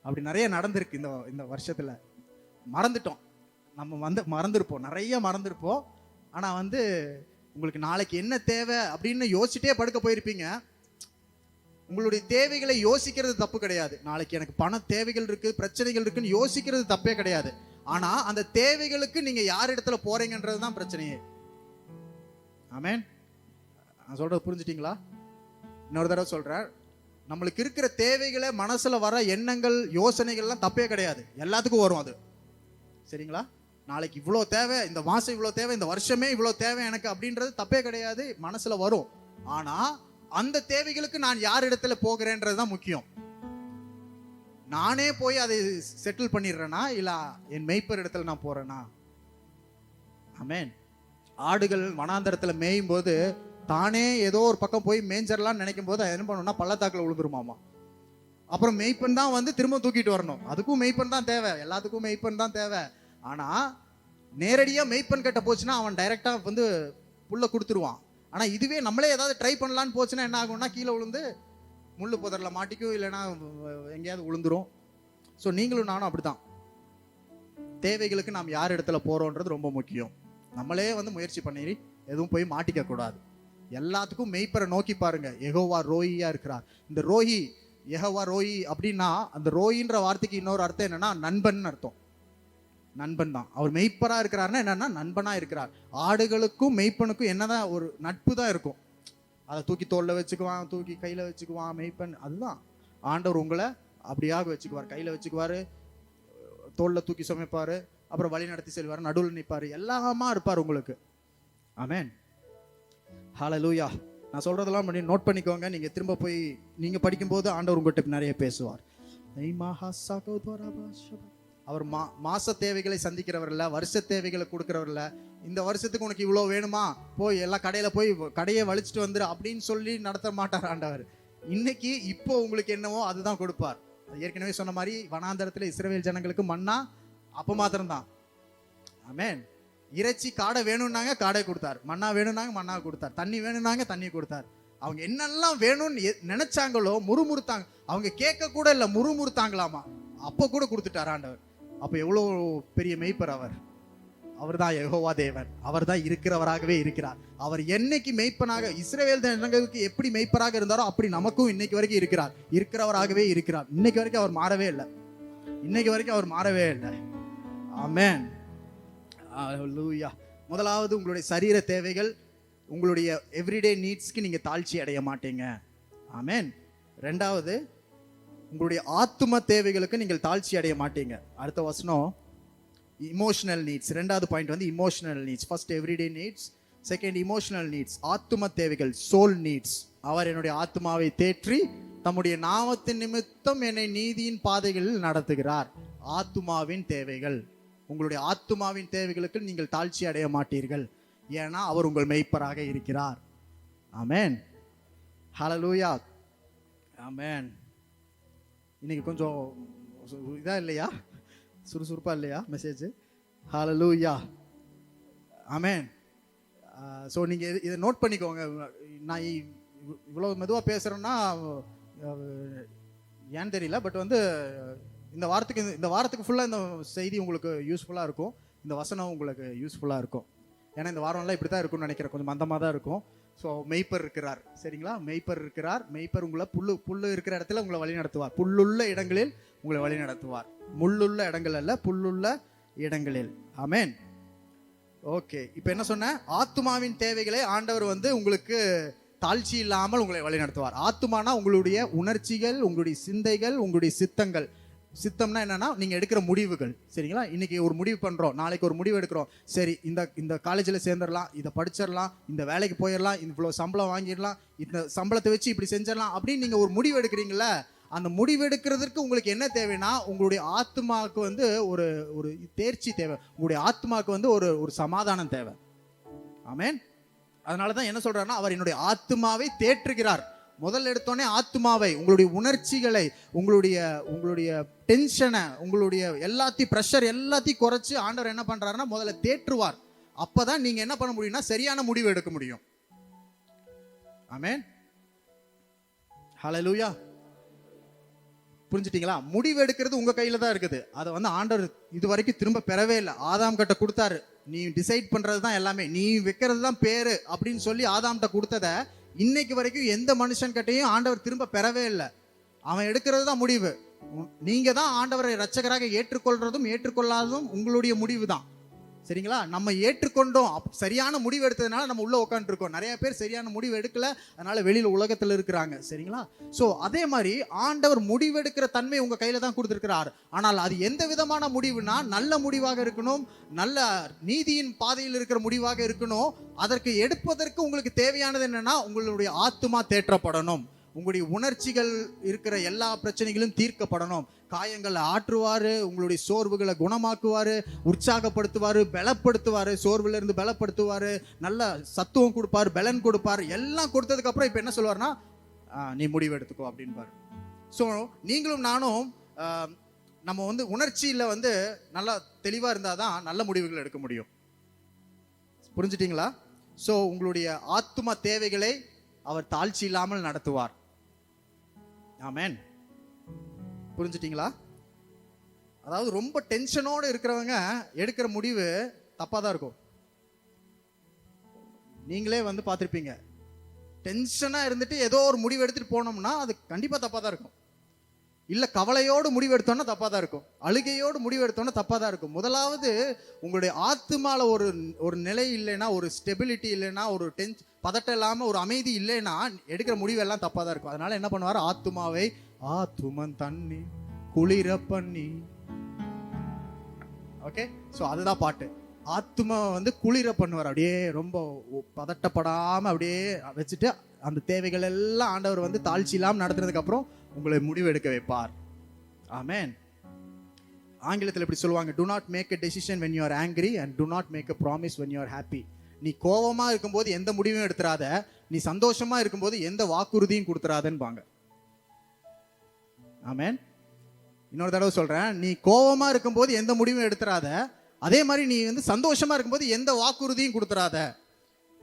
Speaker 1: அப்படி நிறைய நடந்திருக்கு இந்த வருஷத்தில். மறந்துட்டோம், நம்ம மறந்துருப்போம், நிறைய மறந்துருப்போம். ஆனால் வந்து உங்களுக்கு நாளைக்கு என்ன தேவை அப்படின்னு யோசிச்சுட்டே படுக்க போயிருப்பீங்க. உங்களுடைய தேவைகளை யோசிக்கிறது தப்பு கிடையாது. நாளைக்கு எனக்கு பண தேவைகள் இருக்கு, பிரச்சனைகள் இருக்குன்னு யோசிக்கிறது தப்பே கிடையாது. ஆனா அந்த தேவைகளுக்கு நீங்க யார் இடத்துல போறீங்கன்றது தான் பிரச்சனையே. ஆமென். நான் சொல்றது புரிஞ்சுட்டீங்களா? இன்னொரு தடவை சொல்றேன், நம்மளுக்கு இருக்கிற தேவைகளை, மனசுல வர எண்ணங்கள், யோசனைகள்லாம் தப்பே கிடையாது, எல்லாத்துக்கும் வரும் அது. சரிங்களா? நாளைக்கு இவ்வளோ தேவை, இந்த மாசம் இவ்வளோ தேவை, இந்த வருஷமே இவ்வளோ தேவை எனக்கு அப்படின்றது தப்பே கிடையாது, மனசுல வரும். ஆனா அந்த தேவைகளுக்கு நான் யார் இடத்துல போகிறேன்றது தான் முக்கியம். நானே போய் அதை செட்டில் பண்ணிடுறேனா, இல்ல என் மெய்ப்பர் இடத்துல நான் போறேனா? ஆமென். ஆடுகள் வனாந்தரத்துல மேயும் போது தானே ஏதோ ஒரு பக்கம் போய் மேஞ்சர்லாம் நினைக்கும் போது என்ன பண்ணும்னா பள்ளத்தாக்குல விழுந்துருமாமா. அப்புறம் மெய்ப்பன் தான் வந்து திரும்ப தூக்கிட்டு வரணும். அதுக்கும் மெய்ப்பன் தான் தேவை, எல்லாத்துக்கும் மெய்ப்பன் தான் தேவை. ஆனா நேரடியா மெய்ப்பன் கிட்ட போச்சுன்னா அவன் டைரக்டா வந்து புல்ல கொடுத்துருவான். ஆனா இதுவே நம்மளே ஏதாவது ட்ரை பண்ணலான்னு போச்சுன்னா என்ன ஆகும்னா, கீழே விழுந்து முள்ளு புதர்ல மாட்டிக்கும், இல்லைன்னா எங்கேயாவது விழுந்துரும். ஸோ நீங்களும் நானும் அப்படிதான். தேவைகளுக்கு நாம் யார் இடத்துல போறோன்றது ரொம்ப முக்கியம். நம்மளே வந்து முயற்சி பண்ணி எதுவும் போய் மாட்டிக்க கூடாது. எல்லாத்துக்கும் மெய்ப்பரை நோக்கி பாருங்க. யெகோவா ரோயியா இருக்கிறார். இந்த ரோஹி, யெகோவா ரோயி அப்படின்னா அந்த ரோயின்ற வார்த்தைக்கு இன்னொரு அர்த்தம் என்னன்னா நண்பன் அர்த்தம். நண்பன் தான். அவர் மெய்ப்பரா இருக்கிறாருன்னா என்னன்னா நண்பனா இருக்கிறார். ஆடுகளுக்கும் மெய்ப்பனுக்கும் என்னதான் ஒரு நட்பு தான் இருக்கும். அதை தூக்கி தோல்ல வச்சுக்குவான், தூக்கி கையில வச்சுக்குவான் மெய்ப்பன். அதுதான் ஆண்டவர் உங்களை அப்படியாக வச்சுக்குவார். கையில வச்சுக்குவாரு, தோல்ல தூக்கி சுமைப்பாரு, அப்புறம் வழி நடத்தி செல்வார், நடுவில் நிற்பாரு, எல்லாமா இருப்பார் உங்களுக்கு. ஆமென். ஹல்லேலூயா. நான் சொல்றதெல்லாம் பண்ணி நோட் பண்ணிக்கோங்க. நீங்க திரும்ப போய் நீங்க படிக்கும்போது ஆண்டவர் உங்கள்கிட்ட நிறைய பேசுவார். அவர் மாச தேவைகளை சந்திக்கிறவர் இல்ல, வருஷ தேவைகளை கொடுக்கிறவர் இல்ல. இந்த வருஷத்துக்கு உனக்கு இவ்வளவு வேணுமா, போய் எல்லாம் கடையில போய் கடையை வலிச்சுட்டு வந்துரு அப்படின்னு சொல்லி நடத்த மாட்டார் ஆண்டவர். இன்னைக்கு இப்போ உங்களுக்கு என்னவோ அதுதான் கொடுப்பார். ஏற்கனவே சொன்ன மாதிரி வனாந்தரத்துல இஸ்ரவேல் ஜனங்களுக்கு மன்னா அப்ப மாத்திரம்தான். ஆமென். இறைச்சி காடை வேணும்னாங்க காடை கொடுத்தார், மன்னா வேணும்னாங்க மன்னா கொடுத்தார், தண்ணி வேணும்னாங்க தண்ணி கொடுத்தார். அவங்க என்னெல்லாம் வேணும்னு நினைச்சாங்களோ முறுமுறுத்தாங்க. அவங்க கேட்க கூட இல்லை, முறுமுறுத்தாங்களாமா, அப்போ கூட கொடுத்துட்டார் ஆண்டவர். அப்போ எவ்வளோ பெரிய மெய்ப்பர் அவர். அவர் தான் யெகோவா தேவன். அவர் தான் இருக்கிறவராகவே இருக்கிறார். அவர் என்னைக்கு மெய்ப்பனாக இஸ்ரவேல் ஜனங்களுக்கு எப்படி மெய்ப்பராக இருந்தாரோ அப்படி நமக்கும் இன்னைக்கு வரைக்கும் இருக்கிறார். இருக்கிறவராகவே இருக்கிறார். இன்னைக்கு வரைக்கும் அவர் மாறவே இல்லை. இன்னைக்கு வரைக்கும் அவர் மாறவே இல்லை. ஆமென். ஹல்லேலூயா. முதலாவது உங்களுடைய சரீர தேவைகள், உங்களுடைய எவ்ரிடே நீட்ஸ்க்கு நீங்க தாழ்ச்சி அடைய மாட்டீங்க. ஆமென். ரெண்டாவது உங்களுடைய ஆத்தும தேவைகளுக்கு நீங்கள் தாழ்ச்சி அடைய மாட்டீங்க. அடுத்த வசனம் இமோஷனல் நீட்ஸ். ரெண்டாவது பாயிண்ட் வந்து emotional needs. First everyday needs, second emotional needs, ஆத்தும தேவைகள், சோல் நீட்ஸ். அவர் என்னுடைய ஆத்மாவை தேற்றி தம்முடைய நாமத்தின் நிமித்தம் என்னை நீதியின் பாதைகளில் நடத்துகிறார். ஆத்துமாவின் தேவைகள், உங்களுடைய ஆத்துமாவின் தேவைகளுக்கு நீங்கள் தாழ்ச்சி அடைய மாட்டீர்கள். ஏன்னா அவர் உங்கள் மெய்ப்பராக இருக்கிறார். ஆமென். ஹல்லேலூயா. ஆமென். இன்னைக்கு கொஞ்சம் இதா இல்லையா, சுறுசுறுப்பா இல்லையா மெசேஜ்? ஹல்லேலூயா. ஆமென். ஸோ நீங்கள் இதை நோட் பண்ணிக்கோங்க. நான் இவ்வளோ மெதுவாக பேசுகிறேன்னா ஏன்னு தெரியல, பட் வந்து இந்த வாரத்துக்கு ஃபுல்லாக இந்த செய்தி உங்களுக்கு யூஸ்ஃபுல்லாக இருக்கும். இந்த வசனம் உங்களுக்கு யூஸ்ஃபுல்லாக இருக்கும். ஏன்னா இந்த வாரம்லாம் இப்படி தான் இருக்கும்னு நினைக்கிறேன், கொஞ்சம் மந்தமாக தான் இருக்கும். ஸோ மெய்ப்பர் இருக்கிறார், சரிங்களா? மெய்ப்பர் இருக்கிறார். மெய்ப்பர் உங்களை புல்லு இருக்கிற இடத்துல உங்களை வழி நடத்துவார். புல்லுள்ள இடங்களில் உங்களை வழி நடத்துவார். முள்ளுள்ள இடங்கள் அல்ல, புல்லுள்ள இடங்களில். ஆமென். ஓகே, இப்போ என்ன சொன்ன? ஆத்துமாவின் தேவைகளை ஆண்டவர் வந்து உங்களுக்கு தாழ்ச்சி இல்லாமல் உங்களை வழி நடத்துவார். ஆத்துமானா உங்களுடைய உணர்ச்சிகள், உங்களுடைய சிந்தைகள், உங்களுடைய சித்தங்கள். சித்தம்னா என்னன்னா நீங்க எடுக்கிற முடிவுகள், சரிங்களா? இன்னைக்கு ஒரு முடிவு பண்றோம், நாளைக்கு ஒரு முடிவு எடுக்கிறோம். சரி, இந்த காலேஜில் சேர்ந்துடலாம், இதை படிச்சிடலாம், இந்த வேலைக்கு போயிடலாம், இவ்வளோ சம்பளம் வாங்கிடலாம், இந்த சம்பளத்தை வச்சு இப்படி செஞ்சிடலாம் அப்படின்னு நீங்க ஒரு முடிவு எடுக்கிறீங்களா? அந்த முடிவு எடுக்கிறதுக்கு உங்களுக்கு என்ன தேவைன்னா உங்களுடைய ஆத்மாவுக்கு வந்து ஒரு ஒரு தேர்ச்சி தேவை. உங்களுடைய ஆத்மாவுக்கு வந்து ஒரு சமாதானம் தேவை. ஆமென். அதனால தான் என்ன சொல்றாருன்னா அவர் என்னுடைய ஆத்மாவை தேற்றுகிறார். முதல்ல எடுத்தோடனே ஆத்மாவை, உங்களுடைய உணர்ச்சிகளை, உங்களுடைய டென்ஷனை, உங்களுடைய எல்லாத்தையும் ப்ரெஷர் எல்லாத்தையும் குறைச்சி ஆண்டவர் என்ன பண்றாருன்னா முதல்ல தேற்றுவார். அப்பதான் நீங்க என்ன பண்ண முடியும்னா சரியான முடிவு எடுக்க முடியும். ஆமென். ஹல்லேலூயா. புரிஞ்சுட்டீங்களா? முடிவு எடுக்கிறது உங்க கையில தான் இருக்குது. அதை வந்து ஆண்டவர் இது வரைக்கும் திரும்ப பெறவே இல்லை. ஆதாம் கிட்ட கொடுத்தாரு, நீ டிசைட் பண்றது தான் எல்லாமே, நீ வைக்கிறது தான் பேரு அப்படின்னு சொல்லி ஆதாம்கிட்ட கொடுத்தத இன்னைக்கு வரைக்கும் எந்த மனுஷன் கிட்டையும் ஆண்டவர் திரும்ப பெறவே இல்லை. அவன் எடுக்கிறது தான் முடிவு. நீங்க தான் ஆண்டவரை இரட்சகராக ஏற்றுக்கொள்றதும் ஏற்றுக்கொள்ளாததும் உங்களுடைய முடிவு தான், சரிங்களா? நம்ம ஏற்றுக்கொண்டோம், சரியான முடிவு எடுத்ததுனால நம்ம உள்ள உட்காந்துருக்கோம். நிறைய பேர் சரியான முடிவு எடுக்கல, அதனால வெளியில உலகத்துல இருக்கிறாங்க, சரிங்களா? சோ அதே மாதிரி ஆண்டவர் முடிவெடுக்கிற தன்மை உங்க கையில தான் கொடுத்திருக்கிறார். ஆனால் அது எந்த விதமான முடிவுனா நல்ல முடிவாக இருக்கணும், நல்ல நீதியின் பாதையில் இருக்கிற முடிவாக இருக்கணும். அதற்கு எடுப்பதற்கு உங்களுக்கு தேவையானது என்னன்னா உங்களுடைய ஆத்துமா தேற்றப்படணும். உங்களுடைய உணர்ச்சிகள் இருக்கிற எல்லா பிரச்சனைகளும் தீர்க்கப்படணும். காயங்களை ஆற்றுவாரு, உங்களுடைய சோர்வுகளை குணமாக்குவாரு, உற்சாகப்படுத்துவாரு, பலப்படுத்துவாரு, சோர்வுல இருந்து பலப்படுத்துவாரு, நல்ல சத்துவம் கொடுப்பாரு, பலன் கொடுப்பாரு. எல்லாம் கொடுத்ததுக்கு அப்புறம் இப்ப என்ன சொல்லுவாருன்னா நீ முடிவு எடுத்துக்கோ அப்படின்பாரு. ஸோ நீங்களும் நானும் நம்ம வந்து உணர்ச்சியில வந்து நல்லா தெளிவா இருந்தாதான் நல்ல முடிவுகள் எடுக்க முடியும். புரிஞ்சுட்டீங்களா? ஸோ உங்களுடைய ஆத்தும தேவைகளை அவர் தாழ்ச்சி இல்லாமல் நடத்துவார். ஆமென். புரிஞ்சுட்டீங்களா? அதாவது ரொம்ப டென்ஷனோடு இருக்கிறவங்க எடுக்கிற முடிவு தப்பாக தான் இருக்கும். நீங்களே வந்து பார்த்துருப்பீங்க, டென்ஷனாக இருந்துட்டு ஏதோ ஒரு முடிவு எடுத்துகிட்டு போனோம்னா அது கண்டிப்பாக தப்பாக தான் இருக்கும். இல்லை கவலையோடு முடிவு எடுத்தோன்னா தப்பாக தான் இருக்கும். அழுகையோடு முடிவு எடுத்தோன்னா தப்பாக தான் இருக்கும். முதலாவது உங்களுடைய ஆத்துமால ஒரு நிலை இல்லைன்னா, ஒரு ஸ்டெபிலிட்டி இல்லைன்னா, ஒரு பதட்டம் இல்லாமல் ஒரு அமைதி இல்லைன்னா எடுக்கிற முடிவு எல்லாம் தப்பாக தான் இருக்கும். அதனால என்ன பண்ணுவார், ஆத்துமாவை ஆத்துமன் தண்ணி குளிர பண்ணி. ஓகே, ஸோ அதுதான் பாட்டு. ஆத்துமா வந்து குளிர பண்ணுவார், அப்படியே ரொம்ப பதட்டப்படாமல் அப்படியே வச்சுட்டு அந்த தேவைகள் எல்லாம் ஆண்டவர் வந்து தாழ்ச்சி இல்லாமல் நடத்துனதுக்கு அப்புறம் உங்களை முடிவு எடுக்க வைப்பார். ஆமென். ஆங்கிலத்தில் இப்படி சொல்லுவாங்க, do not make a decision when you are angry and do not make a promise when you are happy. நீ கோபமா இருக்கும்போது எந்த முடிவும் எடுத்துறாத, நீ சந்தோஷமா இருக்கும்போது எந்த வாக்குறுதியும் கொடுத்துறாதன்பாங்க. ஆமென். இன்னொரு தடவை சொல்றேன், நீ கோபமா இருக்கும்போது எந்த முடிவும் எடுத்துறாத, அதே மாதிரி நீ வந்து சந்தோஷமா இருக்கும்போது எந்த வாக்குறுதியும் கொடுத்துறாத.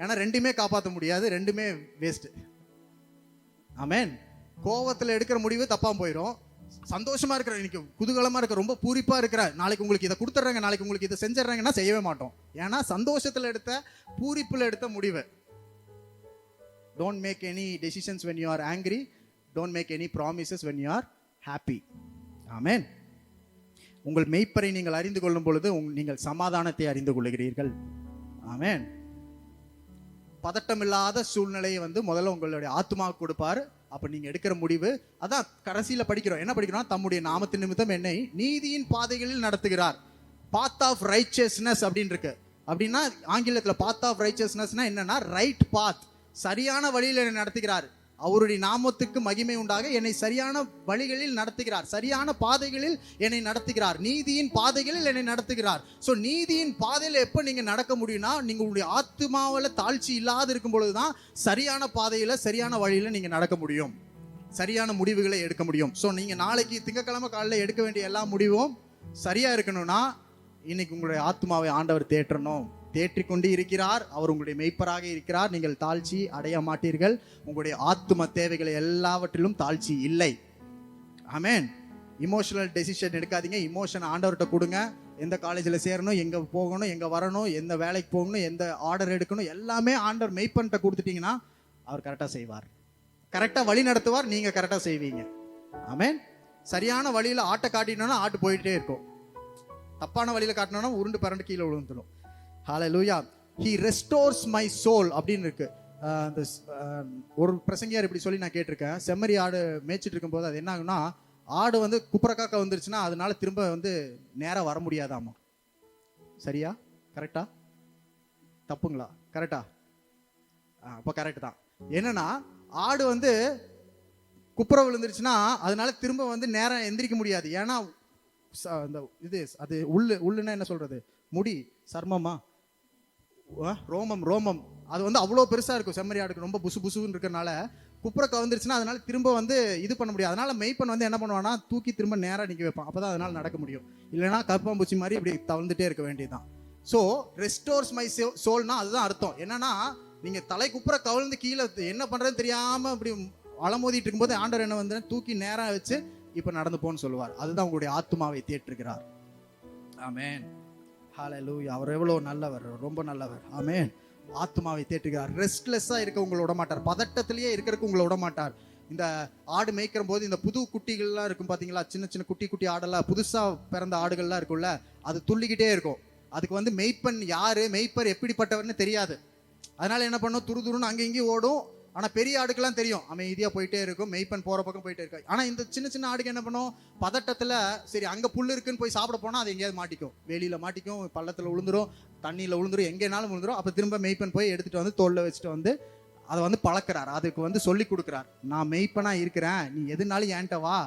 Speaker 1: ஏன்னா ரெண்டுமே காப்பாற்ற முடியாது, ரெண்டுமே வேஸ்ட். ஆமென். கோவத்தில் எடுக்கிற முடிவு தப்பாக போயிடும். சந்தோஷமா இருக்கிற, இன்னைக்கு குதூகலமா இருக்கிற, ரொம்ப பூரிப்பா இருக்கிற, நாளைக்கு உங்களுக்கு இதை கொடுத்துட்றாங்க, நாளைக்கு உங்களுக்கு இதை செஞ்சிடறாங்கன்னா செய்யவே மாட்டோம். ஏன்னா சந்தோஷத்தில் எடுத்த, பூரிப்பில் எடுத்த முடிவு. Don't make any decisions when you are angry, don't make any promises when you are happy. ஆமென். உங்கள் மெய்ப்பரை நீங்கள் அறிந்து கொள்ளும் பொழுது நீங்கள் சமாதானத்தை அறிந்து கொள்கிறீர்கள். ஆமென். பதட்டமில்லாத சூழ்நிலையை வந்து முதல்ல உங்களுடைய ஆத்மாவுக்கு கொடுப்பாரு. அப்ப நீங்க எடுக்கிற முடிவு அதான் கடைசியில படிக்கிறோம். என்ன படிக்கிறோம், தம்முடைய நாமத்தின் நிமித்தம் என்னை நீதியின் பாதைகளில் நடத்துகிறார். பாத் ஆஃப் ரைச்சஸ்னஸ் அப்படின்னு இருக்கு. அப்படின்னா ஆங்கிலத்தில் பாத் ஆஃப் ரைச்சஸ்னஸ்னா என்னன்னா ரைட் பாத், சரியான வழியில் என்னை நடத்துகிறார். அவருடைய நாமத்துக்கு மகிமை உண்டாக என்னை சரியான வழிகளில் நடத்துகிறார், சரியான பாதைகளில் என்னை நடத்துகிறார், நீதியின் பாதைகளில் என்னை நடத்துகிறார். ஸோ நீதியின் பாதையில் எப்போ நீங்கள் நடக்க முடியும்னா, நீங்கள் உங்களுடைய ஆத்மாவில் தாழ்ச்சி இல்லாத இருக்கும் பொழுதுதான் சரியான பாதையில் சரியான வழியில் நீங்கள் நடக்க முடியும், சரியான முடிவுகளை எடுக்க முடியும். ஸோ நீங்கள் நாளைக்கு திங்கட்கிழமை காலையில் எடுக்க வேண்டிய எல்லா முடிவும் சரியாக இருக்கணும்னா இன்னைக்கு உங்களுடைய ஆத்மாவை ஆண்டவர் தேற்றணும். தேற்றிக்கொண்டு இருக்கிறார். அவர் உங்களுடைய மெய்ப்பராக இருக்கிறார். நீங்கள் தாழ்ச்சி அடைய மாட்டீர்கள். உங்களுடைய ஆத்தும தேவைகளை எல்லாவற்றிலும் தாழ்ச்சி இல்லை. ஆமென். இமோஷனல் டெசிஷன் எடுக்காதீங்க. இமோஷன் ஆண்டவர்கிட்ட கொடுங்க. எந்த காலேஜில் சேரணும், எங்கே போகணும், எங்கே வரணும், எந்த வேலைக்கு போகணும், எந்த ஆர்டர் எடுக்கணும், எல்லாமே ஆண்டவர் மெய்ப்பன்ட்ட கொடுத்துட்டீங்கன்னா அவர் கரெக்டாக செய்வார், கரெக்டாக வழி நடத்துவார். நீங்கள் கரெக்டாக செய்வீங்க. ஆமென். சரியான வழியில் ஆட்டை காட்டினோன்னா ஆட்டு போயிட்டே இருக்கும். தப்பான வழியில் காட்டினோன்னா உருண்டு பரண்டு கீழே விழுந்துடும். ஹல்லேலூயா. He restores my soul அப்படின்னு இருக்கு. ஒரு பிரசங்கியார் இப்படி சொல்லி நான் கேட்டிருக்கேன். செம்மறி ஆடு மேய்ச்சிட்டு இருக்கும்போது அது என்ன ஆகுனா, ஆடு வந்து குப்புறக்காக்க வந்துருச்சுன்னா அதனால திரும்ப வந்து நேராக வர முடியாதாமா. சரியா? கரெக்டா? தப்புங்களா? கரெக்டா? அப்போ கரெக்ட் தான். என்னன்னா ஆடு வந்து குப்புற விழுந்துருச்சுன்னா அதனால திரும்ப வந்து நேரம் எந்திரிக்க முடியாது. ஏன்னா அந்த இது அது உள்ளுன்னா என்ன சொல்றது, முடி, சர்மமா, ரோமம் அது வந்து அவ்வளோ பெருசாக இருக்கும். செம்மறி ஆடுக்கு ரொம்ப புசு புசுன்னு இருக்கிறனால குப்புறக்க வந்துருச்சுன்னா அதனால திரும்ப வந்து இது பண்ண முடியாது. அதனால மெய்ப்பன் வந்து என்ன பண்ணுவான்னா தூக்கி திரும்ப நேராக நிற்க வைப்பான். அப்போ தான் அதனால் நடக்க முடியும். இல்லைனா கற்பாம்பூச்சி மாதிரி இப்படி தவழ்ந்துட்டே இருக்க வேண்டியதுதான். ஸோ ரெஸ்டோர்ஸ் மை சோல்னா அதுதான் அர்த்தம். என்னன்னா நீங்கள் தலை குப்புற கவிழ்ந்து கீழே என்ன பண்ணுறதுன்னு தெரியாமல் அப்படி அலமோதிட்டு இருக்கும்போது ஆண்டவர் என்ன வந்து தூக்கி நேராக வச்சு இப்போ நடந்து போன்னு சொல்லுவார். அதுதான் உங்களுடைய ஆத்மாவை தேற்றுகிறார். ஆமென். ஹல்லேலூயா. அவர் எவ்வளோ நல்லவர், ரொம்ப நல்லவர். ஆமென். ஆத்மாவை தேற்றுகிறார். ரெஸ்ட்லெஸ்ஸாக இருக்க உங்களை விட மாட்டார். பதட்டத்திலேயே இருக்கிறதுக்கு உங்களை விட மாட்டார். இந்த ஆடு மேய்க்கிற போது இந்த புது குட்டிகள்லாம் இருக்கும் பார்த்தீங்களா, சின்ன சின்ன குட்டி ஆடெல்லாம், புதுசாக பிறந்த ஆடுகள்லாம் இருக்கும்ல, அது துள்ளிக்கிட்டே இருக்கும். அதுக்கு வந்து மெய்ப்பன் யாரு, மெய்ப்பர் எப்படிப்பட்டவர்னு தெரியாது. அதனால என்ன பண்ணும், துருன்னு அங்கே இங்கேயும் ஓடும். ஆனால் பெரிய ஆடுக்கெல்லாம் தெரியும், அமைதியாக போயிட்டே இருக்கும், மெய்ப்பன் போகிற பக்கம் போயிட்டே இருக்கா. ஆனால் இந்த சின்ன சின்ன ஆடுக்கு என்ன பண்ணும், பதட்டத்தில் சரி அங்கே புல் இருக்குன்னு போய் சாப்பிட போனால் அது எங்கேயாவது மாட்டிக்கும், வெளியில் மாட்டிக்கும், பள்ளத்தில் விழுந்துரும், தண்ணியில் விழுந்துரும், எங்கேனாலும் விழுந்துரும். அப்போ திரும்ப மெய்ப்பன் போய் எடுத்துகிட்டு வந்து தோளில் வச்சுட்டு வந்து அதை வந்து பழக்கிறார், அதுக்கு வந்து சொல்லி கொடுக்குறார். நான் மெய்ப்பனாக இருக்கிறேன், நீ எதுனாலும் ஏன்ட்ட வா,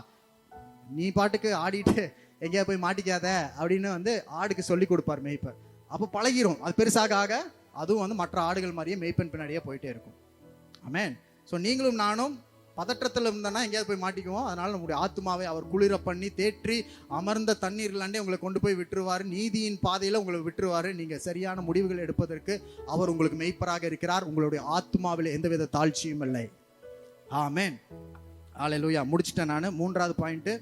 Speaker 1: நீ பாட்டுக்கு ஆடிட்டு எங்கேயா போய் மாட்டிக்காத அப்படின்னு வந்து ஆடுக்கு சொல்லி கொடுப்பார் மெய்ப்பன். அப்போ பழகிரும். அது பெருசாக ஆக அதுவும் வந்து மற்ற ஆடுகள் மாதிரியே மெய்ப்பன் பின்னாடியே போயிட்டே இருக்கும். ஆமென். ஸோ நீங்களும் நானும் பதற்றத்தில் இருந்தோன்னா எங்கேயாவது போய் மாட்டிக்குவோம். அதனால நம்முடைய ஆத்மாவை அவர் குளிர பண்ணி தேற்றி அமர்ந்த தண்ணீர்லாண்டே உங்களை கொண்டு போய் விட்டுருவார். நீதியின் பாதையில் உங்களை விட்டுருவார். நீங்கள் சரியான முடிவுகள் எடுப்பதற்கு அவர் உங்களுக்கு மெய்ப்பராக இருக்கிறார். உங்களுடைய ஆத்மாவில் எந்தவித தாழ்ச்சியும் இல்லை. ஆமென். ஹல்லேலூயா. முடிச்சிட்டேன் நான். 3வது பாயிண்ட்டு,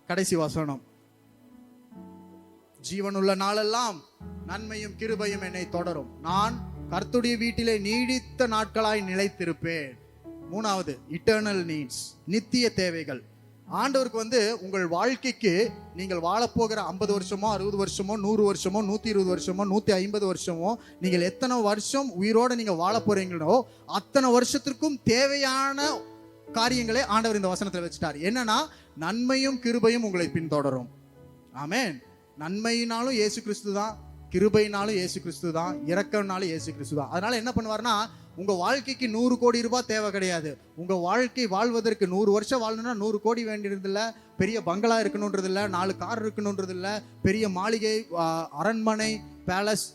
Speaker 1: கடைசி வசனம். ஜீவனுள்ள நாளெல்லாம் நன்மையும் கிருபையும் என்னை தொடரும். நான் கர்த்தருடைய வீட்டிலே நீடித்த நாட்களாய் நிலைத்திருப்பேன். மூணாவது, இட்டர்னல் நீட்ஸ், நித்திய தேவைகள். ஆண்டவருக்கு உங்கள் வாழ்க்கைக்கு நீங்கள் வாழப்போகிற 50 வருஷமோ 60 வருஷமோ 100 வருஷமோ 120 வருஷமோ 150 வருஷமோ நீங்கள் எத்தனை வருஷம் உயிரோட நீங்க வாழ போறீங்களோ அத்தனை வருஷத்திற்கும் தேவையான காரியங்களே ஆண்டவர் இந்த வசனத்தில் வச்சுட்டார். என்னன்னா, நன்மையும் கிருபையும் உங்களை பின்தொடரும். ஆமென். நன்மையினாலும் இயேசு கிறிஸ்து தான், கிருபையினாலும் இயேசு கிறிஸ்து தான், இரக்கம்னாலும் இயேசு கிறிஸ்து தான். அதனால என்ன பண்ணுவார்னா, உங்க வாழ்க்கைக்கு 100 கோடி ரூபாய் தேவை கிடையாது. உங்க வாழ்க்கை வாழ்வதற்கு 100 வருஷம் வாழணும்னா 100 கோடி வேண்டியது இல்லை, பெரிய பங்களா இருக்கணும்ன்றது இல்லை, 4 கார் இருக்கணும்ன்றது இல்லை, பெரிய மாளிகை, அரண்மனை, பேலஸ்,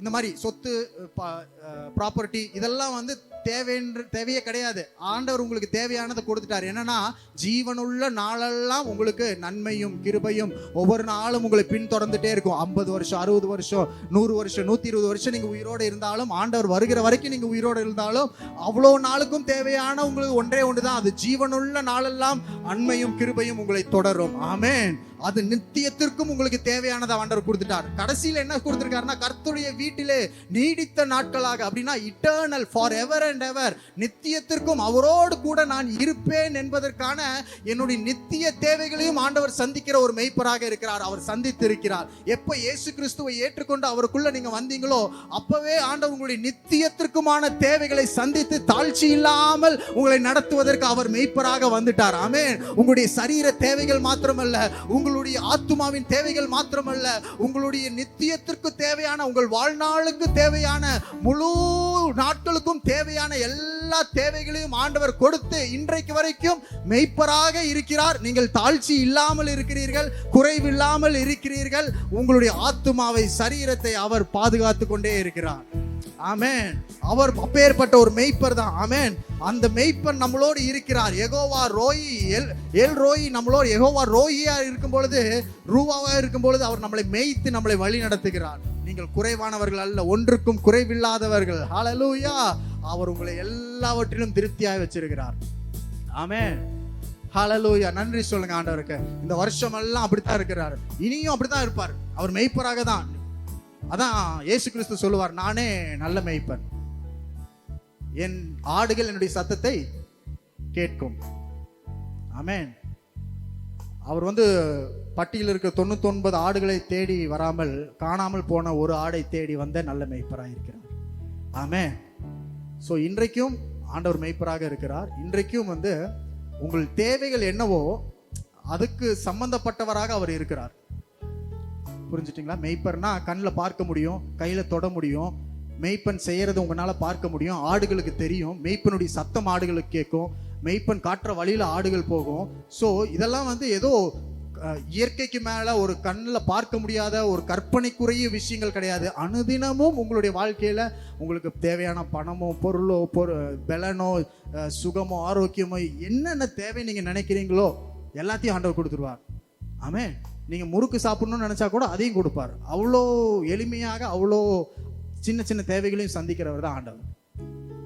Speaker 1: இந்த மாதிரி சொத்து, ப்ராப்பர்ட்டி இதெல்லாம் தேவையே கிடையாது. ஆண்டவர் உங்களுக்கு தேவையானதை கொடுத்துட்டார். என்னன்னா, ஜீவனுள்ள நாளெல்லாம் உங்களுக்கு நன்மையும் கிருபையும் ஒவ்வொரு நாளும் உங்களை பின்தொடர்ந்துட்டே இருக்கும். 50 வருஷம் 60 வருஷம் 100 வருஷம் 120 வருஷம் நீங்க உயிரோடு இருந்தாலும், ஆண்டவர் வருகிற வரைக்கும் நீங்க உயிரோடு இருந்தாலும், அவ்வளோ நாளுக்கும் தேவையான உங்களுக்கு ஒன்றே ஒன்றுதான், அது ஜீவனுள்ள நாளெல்லாம் நன்மையும் கிருபையும் உங்களை தொடரும். ஆமென். அது நித்தியத்திற்கும் உங்களுக்கு தேவையானதை ஆண்டவர் கொடுத்துட்டார். கடைசியில் என்ன கொடுத்திருக்காருன்னா, கர்த்தருடைய வீட்டிலே நீடித்த நாட்களாக, அப்படின்னா eternal, for ever and ever, நித்தியத்திற்கும் அவரோடு கூட நான் இருப்பேன் என்பதற்கான என்னுடைய நித்திய தேவைகளையும் ஆண்டவர் சந்திக்கிற ஒரு மெய்ப்பராக இருக்கிறார். அவர் சந்தித்து இருக்கிறார். எப்ப இயேசு கிறிஸ்துவை ஏற்றுக்கொண்டு அவருக்குள்ள நீங்க வந்தீங்களோ அப்பவே ஆண்டவர் உங்களுடைய நித்தியத்திற்குமான தேவைகளை சந்தித்து தாழ்ச்சி இல்லாமல் உங்களை நடத்துவதற்கு அவர் மெய்ப்பராக வந்துட்டார். ஆமென். உங்களுடைய சரீர தேவைகள் மாத்திரமல்ல, உங்களுடைய ஆத்துமாவின் தேவைகள் மாத்திரமல்ல, உங்களுடைய நித்தியத்திற்கு தேவையான, உங்கள் வாழ்நாளுக்கு தேவையான, முழு நாட்களுக்கும் தேவையான எல்லா தேவைகளையும் ஆண்டவர் கொடுத்து இன்றைக்கு வரைக்கும் மெய்ப்பராக இருக்கிறார். நீங்கள் தாழ்ச்சி இல்லாமல் இருக்கிறீர்கள், குறைவில்லாமல் இருக்கிறீர்கள். உங்களுடைய ஆத்துமாவை, சரீரத்தை அவர் பாதுகாத்து கொண்டே இருக்கிறார். ஆமென். அவர் அப்பேற்பட்ட ஒரு மெய்ப்பர் தான். ஆமென். அந்த மெய்ப்பர் நம்மளோடு இருக்கிறார். யெகோவா ரோயி, எல் ரோயி நம்மளோடு, யெகோவா ரோயியா இருக்கும் பொழுது, ரூவாவா இருக்கும் பொழுது அவர் நம்மளை மேய்த்து நம்மளை வழி நடத்துகிறார். நீங்கள் குறைவானவர்கள் அல்ல, ஒன்றுக்கும் குறைவில்லாதவர்கள். ஹல்லேலூயா. அவர் உங்களை எல்லாவற்றிலும் திருப்தியாக வச்சிருக்கிறார். ஆமென். ஹல்லேலூயா. நன்றி சொல்லுங்க ஆண்டவருக்கு. இந்த வருஷம் எல்லாம் அப்படித்தான் இருக்கிறார், இனியும் அப்படித்தான் இருப்பார். அவர் மெய்ப்பராக தான். அதான் இயேசு கிறிஸ்து சொல்லுவார், நானே நல்ல மேய்ப்பன், என் ஆடுகள் என்னுடைய சத்தத்தை கேட்கும். ஆமென். அவர் பட்டியலில் இருக்க 99 ஆடுகளை தேடி வராமல், காணாமல் போன ஒரு ஆடை தேடி வந்த நல்ல மேய்ப்பராக இருக்கிறார். ஆமென். ஸோ இன்றைக்கும் ஆண்டவர் மேய்ப்பராக இருக்கிறார். இன்றைக்கும் உங்கள் தேவைகள் என்னவோ அதுக்கு சம்பந்தப்பட்டவராக அவர் இருக்கிறார். புரிஞ்சுட்டீங்களா? மெய்ப்பர்னா கண்ணில் பார்க்க முடியும், கையில் தொட முடியும், மெய்ப்பன் செய்யறது உங்களால பார்க்க முடியும், ஆடுகளுக்கு தெரியும், மெய்ப்பனுடைய சத்தம் ஆடுகளுக்கு கேட்கும், மெய்ப்பன் காட்டுற வழியில ஆடுகள் போகும். ஸோ இதெல்லாம் ஏதோ இயற்கைக்கு மேல ஒரு கண்ணில் பார்க்க முடியாத ஒரு கற்பனைக்குரிய விஷயங்கள் கிடையாது. அனுதினமும் உங்களுடைய வாழ்க்கையில உங்களுக்கு தேவையான பணமோ, பொருளோ, பலனோ, சுகமோ, ஆரோக்கியமோ, என்னென்ன தேவை நீங்க நினைக்கிறீங்களோ எல்லாத்தையும் ஆண்டவர் கொடுத்துருவார். ஆமென். நீங்க முறுக்கு சாப்பிடணும்னு நினைச்சா கூட அதையும் கொடுப்பார். அவ்வளோ எளிமையாக, அவ்வளோ சின்ன சின்ன தேவைகளையும் சந்திக்கிறவர் தான் ஆண்டவர்.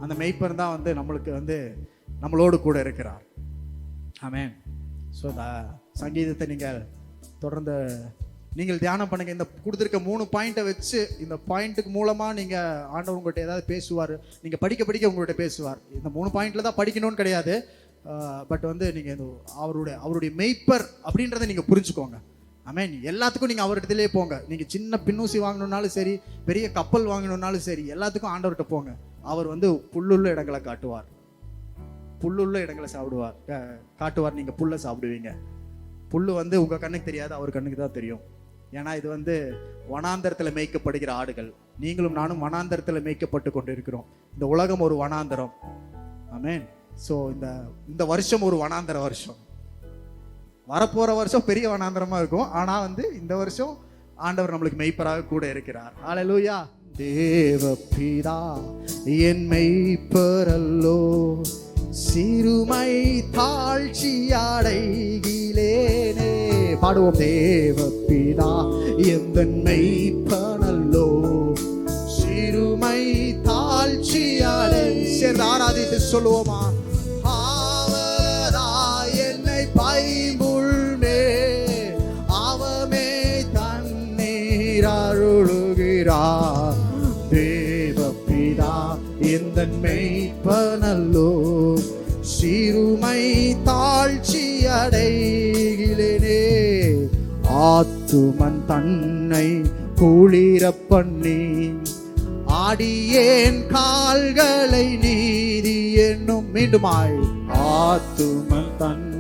Speaker 1: அந்த மெய்ப்பர் தான் நம்மளுக்கு நம்மளோடு கூட இருக்கிறார். ஆமென். ஸோ சங்கீதத்தை நீங்கள் தொடர்ந்து நீங்கள் தியானம் பண்ணுங்க. இந்த கொடுத்துருக்க 3 பாயிண்ட்டை வச்சு, இந்த பாயிண்ட்டுக்கு மூலமா நீங்க ஆண்டவர் உங்கள்கிட்ட ஏதாவது பேசுவார். நீங்க படிக்க படிக்க உங்கள்கிட்ட பேசுவார். இந்த 3 பாயிண்ட்ல தான் படிக்கணும்னு கிடையாது. பட் நீங்க அவருடைய மெய்ப்பர் அப்படின்றத நீங்க புரிஞ்சுக்கோங்க. ஆமென். எல்லாத்துக்கும் நீங்க அவர்கிட்டலே போங்க. நீங்க சின்ன பின்னூசி வாங்கணும்னாலும் சரி, பெரிய கப்பல் வாங்கணும்னாலும் சரி, எல்லாத்துக்கும் ஆண்டவர்கிட்ட போங்க. அவர் புல்லுள்ள இடங்களை காட்டுவார், புல்லுள்ள இடங்களை காட்டுவார். நீங்க புல்லை சாப்பிடுவீங்க. புல்லு உங்க கண்ணுக்கு தெரியாது, அவர் கண்ணுக்கு தான் தெரியும். ஏன்னா இது வனாந்தரத்துல மேய்க்கப்படுகிற ஆடுகள். நீங்களும் நானும் வனாந்தரத்துல மேய்க்கப்பட்டு கொண்டு இருக்கிறோம். இந்த உலகம் ஒரு வனாந்தரம். ஆமென். ஸோ இந்த வருஷம் ஒரு வனாந்தர வருஷம். வரப்போற வருஷம் பெரிய வனாந்தரமா இருக்கும். ஆனா இந்த வருஷம் ஆண்டவர் நம்மளுக்கு மெய்ப்பராக கூட இருக்கிறார். ஹல்லேலூயா. தேவபிதா என் மெய்ப்பரல்லோ, சிறுமை தாழ்ச்சி அடைகிலேனே. பாடுவோம். தேவபிதா எந்தன் மெய்ப்பனல்லோ, சிறுமை தாழ்ச்சி அடை. சேர்ந்து ஆராதித்து சொல்லுவோமா? என்னை பைம்புள்மே அவமே தன்னை இந்த மெய்ப்பனல்லோ சிறுமை தாழ்ச்சி அடைகிறேனே. ஆத்துமன் தன்னை குளிர பண்ணி ஆடியேன் கால்களை நீதி என்னும். மீண்டுமாய் ஆத்துமன் தன்